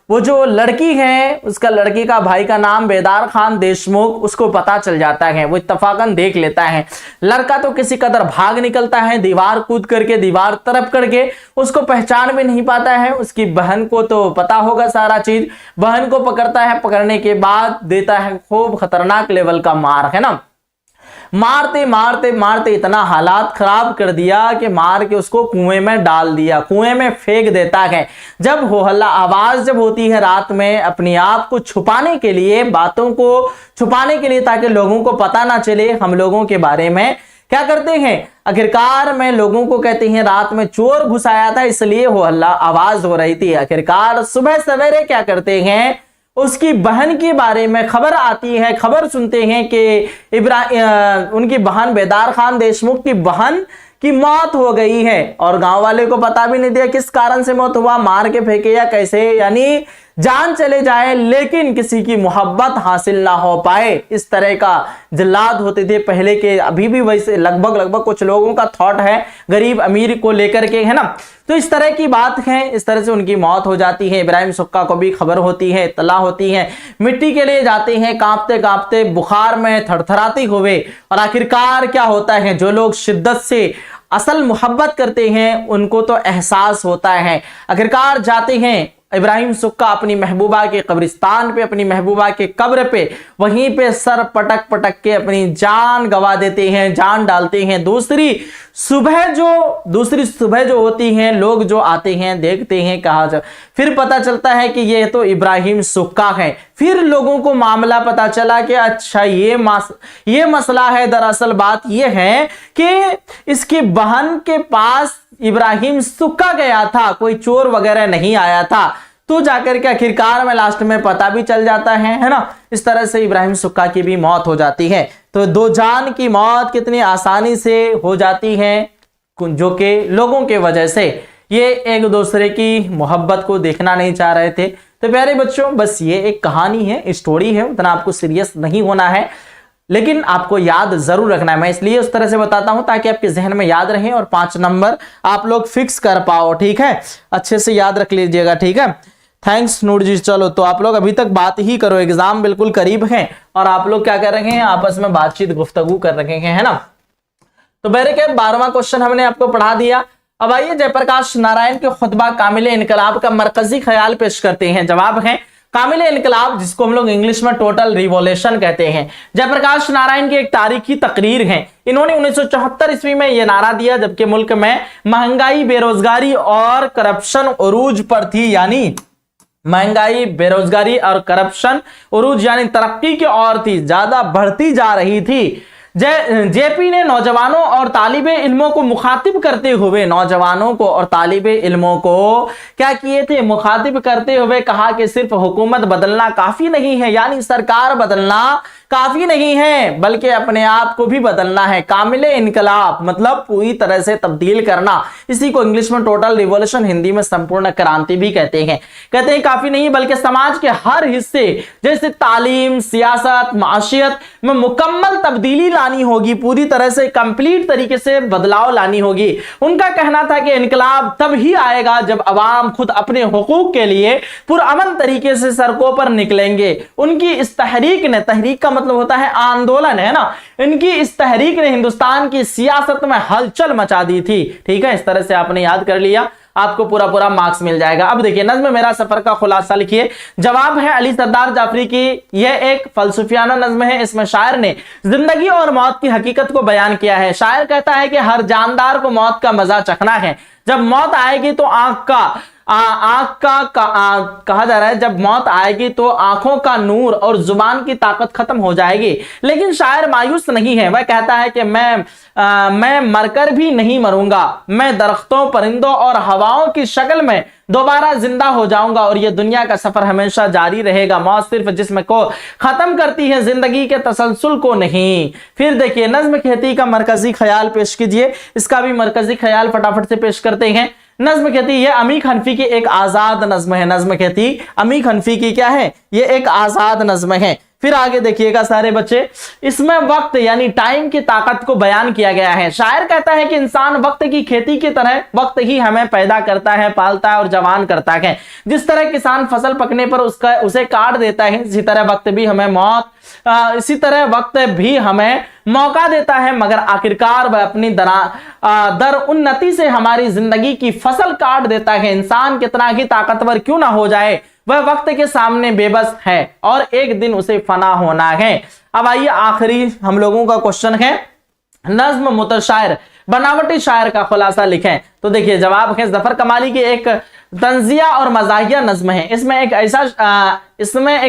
वो जो लड़की है, उसका लड़की का भाई का नाम बेदार खान देशमुख, उसको पता चल जाता है। वो इत्तफाकन देख लेता है। लड़का तो किसी कदर भाग निकलता है, दीवार कूद करके, दीवार तरफ करके, उसको पहचान भी नहीं पाता है। उसकी बहन को तो पता होगा सारा चीज। बहन को पकड़ता है, पकड़ने के बाद देता है खूब खतरनाक लेवल का मार, है ना। मारते मारते मारते इतना हालात खराब कर दिया कि मार के उसको कुएं में डाल दिया, कुएं में फेंक देता है। जब हो हल्ला आवाज जब होती है रात में, अपने आप को छुपाने के लिए, बातों को छुपाने के लिए, ताकि लोगों को पता ना चले हम लोगों के बारे में, क्या करते हैं, आखिरकार में लोगों को कहते हैं रात में चोर घुस आया था इसलिए हो हल्ला आवाज हो रही थी। आखिरकार सुबह सवेरे क्या करते हैं, उसकी बहन के बारे में खबर आती है। खबर सुनते हैं कि उनकी बहन बेदार खान देशमुख की बहन की मौत हो गई है और गांव वाले को पता भी नहीं दिया किस कारण से मौत हुआ, मार के फेंके या कैसे, यानी जान चले जाए लेकिन किसी की मोहब्बत हासिल ना हो पाए। इस तरह का जल्लाद होते थे पहले के, अभी भी वैसे लगभग कुछ लोगों का थॉट है गरीब अमीर को लेकर के, है ना। तो इस तरह की बात है। इस तरह से उनकी मौत हो जाती है। इब्राहिम सुक्का को भी खबर होती है, इत्तला होती है। मिट्टी के लिए जाते हैं, कांपते कांपते, बुखार में थरथराते हुए। और आखिरकार क्या होता है, जो लोग शिद्दत से असल मोहब्बत करते हैं उनको तो एहसास होता है। आखिरकार जाते हैं इब्राहिम सुक्का अपनी महबूबा के कब्रिस्तान पे, अपनी महबूबा के कब्र पे वहीं पे सर पटक पटक के अपनी जान गवा देते हैं, जान डालते हैं। दूसरी सुबह जो होती है, लोग जो आते हैं देखते हैं, कहा जा फिर पता चलता है कि ये तो इब्राहिम सुक्का है। फिर लोगों को मामला पता चला कि अच्छा ये मसला है। दरअसल बात ये है कि इसकी बहन के पास इब्राहिम सुक्का गया था, कोई चोर वगैरह नहीं आया था। तो जाकर के आखिरकार में लास्ट में पता भी चल जाता है ना। इस तरह से इब्राहिम सुक्का की भी मौत हो जाती है। तो दो जान की मौत कितनी आसानी से हो जाती है, जो कि लोगों के वजह से ये एक दूसरे की मोहब्बत को देखना नहीं चाह रहे थे। तो प्यारे बच्चों, बस ये एक कहानी है, स्टोरी है, उतना आपको सीरियस नहीं होना है, लेकिन आपको याद जरूर रखना है। मैं इसलिए उस तरह से बताता हूं ताकि आपके जहन में याद रहे और 5 नंबर आप लोग फिक्स कर पाओ। ठीक है, अच्छे से याद रख लीजिएगा। ठीक है, थैंक्स नूर जी। चलो, तो आप लोग अभी तक बात ही करो, एग्जाम बिल्कुल करीब है और आप लोग क्या कर रहे हैं, आपस में बातचीत गुफ्तगू कर रहे हैं, है ना। तो मेरे के 12वां क्वेश्चन हमने आपको पढ़ा दिया। अब आइए जयप्रकाश नारायण के खुतबा कामिल इनकलाब का मरकजी ख्याल पेश करते हैं। जवाब है कामिल इनकलाब, जिसको हम लोग इंग्लिश में टोटल रिवॉल्यूशन कहते हैं। जयप्रकाश नारायण की एक तारीखी तकरीर है। इन्होंने 1974 ईस्वी में यह नारा दिया जबकि मुल्क में महंगाई, बेरोजगारी और करप्शन उरूज पर थी। यानी महंगाई, बेरोजगारी और करप्शन उरूज यानी तरक्की की ओर थी, ज्यादा बढ़ती जा रही थी। जेपी ने नौजवानों और तालिबे इल्मों को मुखातिब करते हुए, नौजवानों को और तालिबे इल्मों को क्या किए थे, मुखातिब करते हुए कहा कि सिर्फ हुकूमत बदलना काफी नहीं है, यानी सरकार बदलना काफी नहीं है, बल्कि अपने आप को भी बदलना है। कामिल इनकलाब मतलब पूरी तरह से तब्दील करना। इसी को इंग्लिश में टोटल रिवॉल्यूशन, हिंदी में संपूर्ण क्रांति भी कहते हैं। कहते हैं काफी नहीं बल्कि समाज के हर हिस्से जैसे तालीम, सियासत, माशियत में मुकम्मल तब्दीली लानी होगी, पूरी तरह से कंप्लीट तरीके से बदलाव लानी होगी। उनका कहना था कि इनकलाब तब ही आएगा जब अवाम खुद अपने हुकूक के लिए पुरअमन तरीके से सड़कों पर निकलेंगे। उनकी इस तहरीक ने, तहरीक का मतलब होता है आंदोलन, है ना, इनकी इस तहरीक ने हिंदुस्तान की सियासत में हलचल मचा दी थी। ठीक है, इस तरह से आपने याद कर लिया, आपको पूरा पूरा मार्क्स मिल जाएगा। अब देखिए, नज्म मेरा सफर का खुलासा लिखिए। जवाब है अली सरदार जाफरी की। यह एक फलसफियाना नज्म है। इसमें शायर ने जिंदगी और मौत की हकीकत को बयान किया है। शायर कहता है कि हर जानदार को मौत का मजा चखना है। जब मौत आएगी तो कहा जा रहा है, जब मौत आएगी तो आंखों का नूर और जुबान की ताकत खत्म हो जाएगी। लेकिन शायर मायूस नहीं है। वह कहता है कि मैं मरकर भी नहीं मरूंगा, मैं दरख्तों, परिंदों और हवाओं की शक्ल में दोबारा जिंदा हो जाऊंगा और यह दुनिया का सफर हमेशा जारी रहेगा। मौत सिर्फ जिस्म को खत्म करती है, जिंदगी के तसलसल को नहीं। फिर देखिए, नज्म खेती का मरकजी ख्याल पेश कीजिए। इसका भी मरकजी ख्याल फटाफट से पेश करते हैं। नज्म खेती ये अमीक हनफी की एक आजाद नज्म है। नज्म खेती अमीक हनफी की क्या है, ये एक आजाद नज्म है। फिर आगे देखिएगा सारे बच्चे, इसमें वक्त यानी टाइम की ताकत को बयान किया गया है। शायर कहता है कि इंसान वक्त की खेती की तरह, वक्त ही हमें पैदा करता है, पालता है और जवान करता है। जिस तरह किसान फसल पकने पर उसे काट देता है, इसी तरह वक्त भी हमें मौका देता है, मगर आखिरकार वह अपनी दर उन्नति से हमारी जिंदगी की फसल काट देता है। इंसान कितना ही ताकतवर क्यों ना हो जाए, वह वक्त के सामने बेबस है और एक दिन उसे फना होना है। अब आइए आखिरी हम लोगों का क्वेश्चन है, नज्म मुतशायर बनावटी शायर का खुलासा लिखें। तो देखिए, जवाब है जफर कमाली की एक तंजिया और मजाहिया नज्म है। इसमें एक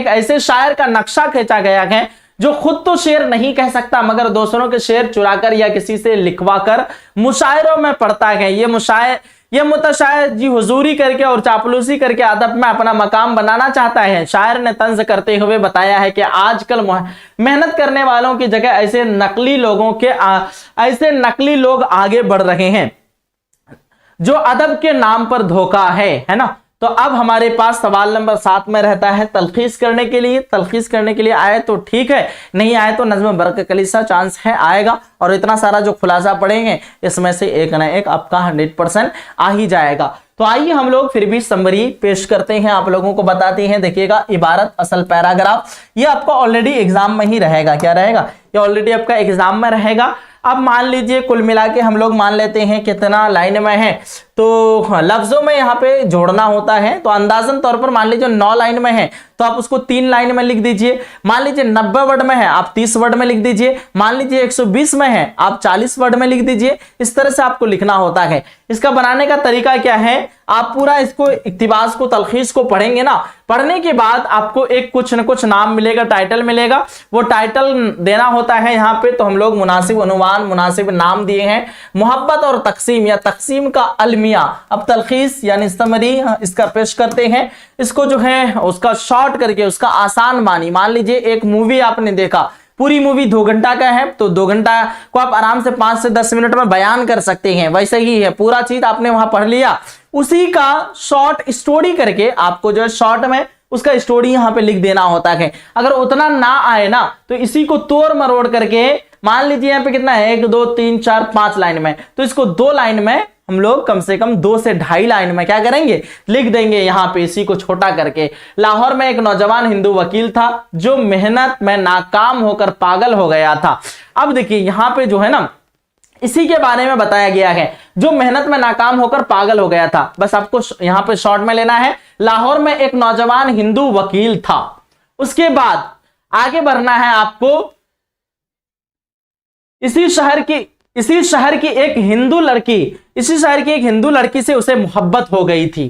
ऐसे शायर का नक्शा खींचा गया है जो खुद तो शेर नहीं कह सकता मगर दूसरों के शेर चुराकर या किसी से लिखवाकर मुशायरों में पढ़ता है। ये मुतशायर जी हुजूरी करके और चापलूसी करके अदब में अपना मकाम बनाना चाहता है। शायर ने तंज करते हुए बताया है कि आजकल मेहनत करने वालों की जगह ऐसे नकली लोग आगे बढ़ रहे हैं जो अदब के नाम पर धोखा है ना। तो अब हमारे पास सवाल नंबर 7 में रहता है तलखीस करने के लिए आए तो ठीक है, नहीं आए तो नज्म बर्क कलीसा चांस है आएगा। और इतना सारा जो खुलासा पढ़ेंगे इसमें से एक ना एक आपका 100% आ ही जाएगा। तो आइए हम लोग फिर भी समरी पेश करते हैं, आप लोगों को बताते हैं। देखिएगा, इबारत, असल पैराग्राफ, ये आपका ऑलरेडी एग्जाम में ही रहेगा। क्या रहेगा, ये ऑलरेडी आपका एग्जाम में रहेगा। अब मान लीजिए कुल मिला के हम लोग मान लेते हैं कितना लाइन में है, तो लफ्जों में यहाँ पे जोड़ना होता है। तो अंदाजन तौर पर मान लीजिए 9 लाइन में है तो आप उसको 3 लाइन में लिख दीजिए। मान लीजिए 90 वर्ड में है आप 30 वर्ड में लिख दीजिए। मान लीजिए 120 में है आप 40 वर्ड में लिख दीजिए। इस तरह से आपको लिखना होता है। इसका बनाने का तरीका क्या है, आप पूरा इसको इक्तिबास को तलखीस को पढ़ेंगे ना, पढ़ने के बाद आपको एक कुछ न कुछ नाम मिलेगा, टाइटल मिलेगा। वो टाइटल देना होता है यहाँ पे। तो हम लोग मुनासिब अनुवान, मुनासिब नाम दिए हैं। मोहब्बत और तकसीम या तकसीम का अलमिया, अब तलखीस यानी समरी इसका पेश करते हैं। इसको जो है उसका शॉर्ट करके उसका आसान मानी, मान लीजिए एक मूवी आपने देखा, पूरी मूवी 2 घंटा का है तो 2 घंटा को आप आराम से 5 से 10 मिनट में बयान कर सकते हैं। वैसे ही है, पूरा चीज आपने वहां पढ़ लिया, उसी का शॉर्ट स्टोरी करके आपको जो है शॉर्ट में उसका स्टोरी यहां पे लिख देना होता है। अगर उतना ना आए ना तो इसी को तोड़ मरोड़ करके, मान लीजिए यहाँ पे कितना है 1 2 3 4 5 लाइन में, तो इसको 2 लाइन में हम लोग कम से कम 2 से 2.5 लाइन में क्या करेंगे, लिख देंगे यहाँ पे इसी को छोटा करके। लाहौर में एक नौजवान हिंदू वकील था जो मेहनत में नाकाम होकर पागल हो गया था। अब देखिए यहाँ पे जो है ना इसी के बारे में बताया गया है, जो मेहनत में नाकाम होकर पागल हो गया था। बस आपको यहाँ पे शॉर्ट में लेना है, लाहौर में एक नौजवान हिंदू वकील था। उसके बाद आगे बढ़ना है आपको, इसी शहर की एक हिंदू लड़की से उसे मोहब्बत हो गई थी।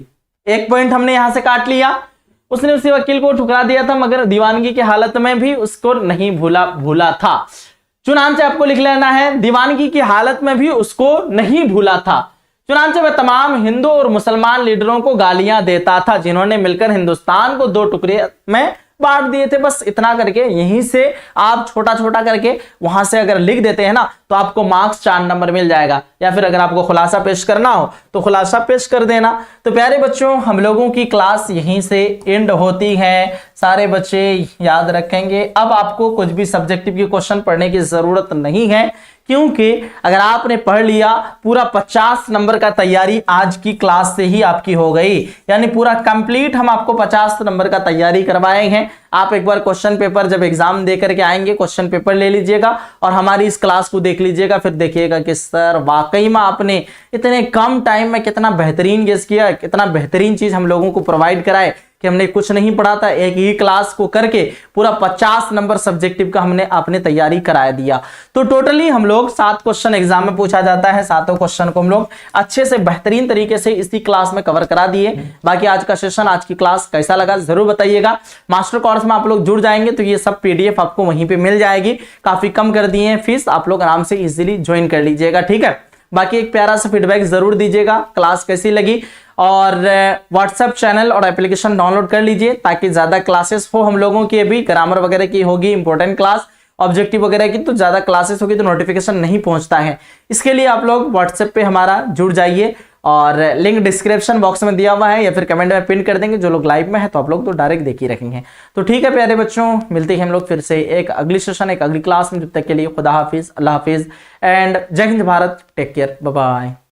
एक पॉइंट हमने यहां से काट लिया। उसने उसी वकील को ठुकरा दिया था मगर दीवानगी की हालत में भी उसको नहीं भूला था। चुनांचे आपको लिख लेना है, दीवानगी की हालत में भी उसको नहीं भूला था। चुनांचे वह तमाम हिंदू और मुसलमान लीडरों को गालियां देता था जिन्होंने मिलकर हिंदुस्तान को 2 टुकड़े में बांट दिए थे। बस इतना करके यहीं से आप छोटा छोटा करके वहां से अगर लिख देते हैं ना तो आपको मार्क्स 4 नंबर मिल जाएगा। या फिर अगर आपको खुलासा पेश करना हो तो खुलासा पेश कर देना। तो प्यारे बच्चों, हम लोगों की क्लास यहीं से एंड होती है। सारे बच्चे याद रखेंगे, अब आपको कुछ भी सब्जेक्टिव के क्वेश्चन पढ़ने की जरूरत नहीं है, क्योंकि अगर आपने पढ़ लिया पूरा 50 नंबर का तैयारी आज की क्लास से ही आपकी हो गई। यानी पूरा कंप्लीट हम आपको 50 नंबर का तैयारी करवाए हैं। आप एक बार क्वेश्चन पेपर जब एग्जाम दे करके आएंगे क्वेश्चन पेपर ले लीजिएगा और हमारी इस क्लास को देख लीजिएगा, फिर देखिएगा कि सर वाकई में आपने इतने कम टाइम में कितना बेहतरीन गेस किया, कितना बेहतरीन चीज हम लोगों को प्रोवाइड कराए कि हमने कुछ नहीं पढ़ा था, एक ही क्लास को करके पूरा 50 नंबर सब्जेक्टिव का हमने अपने तैयारी करा दिया। तो टोटली हम लोग 7 क्वेश्चन एग्जाम में पूछा जाता है, 7 क्वेश्चन को हम लोग अच्छे से बेहतरीन तरीके से इसी क्लास में कवर करा दिए। बाकी आज का सेशन, आज की क्लास कैसा लगा जरूर बताइएगा। मास्टर कोर्स में आप लोग जुड़ जाएंगे तो ये सब PDF आपको वहीं पे मिल जाएगी। काफी कम कर दिए हैं फीस, आप लोग आराम से इजीली ज्वाइन कर लीजिएगा, ठीक है। बाकी एक प्यारा सा फीडबैक जरूर दीजिएगा, क्लास कैसी लगी, और व्हाट्सएप चैनल और एप्लीकेशन डाउनलोड कर लीजिए ताकि ज्यादा क्लासेस हो हम लोगों की। अभी ग्रामर वगैरह की होगी, इंपॉर्टेंट क्लास, ऑब्जेक्टिव वगैरह की, तो ज्यादा क्लासेस होगी तो नोटिफिकेशन नहीं पहुंचता है। इसके लिए आप लोग व्हाट्सएप पे हमारा जुड़ जाइए और लिंक डिस्क्रिप्शन बॉक्स में दिया हुआ है या फिर कमेंट में पिन कर देंगे। जो लोग लाइव में है तो आप लोग तो डायरेक्ट देख ही रखेंगे। तो ठीक है प्यारे बच्चों, मिलते हैं हम लोग फिर से एक अगली सेशन, एक अगली क्लास में। जब तक के लिए खुदा हाफिज, अल्लाह हाफिज एंड जय हिंद Bharat, take care, bye bye.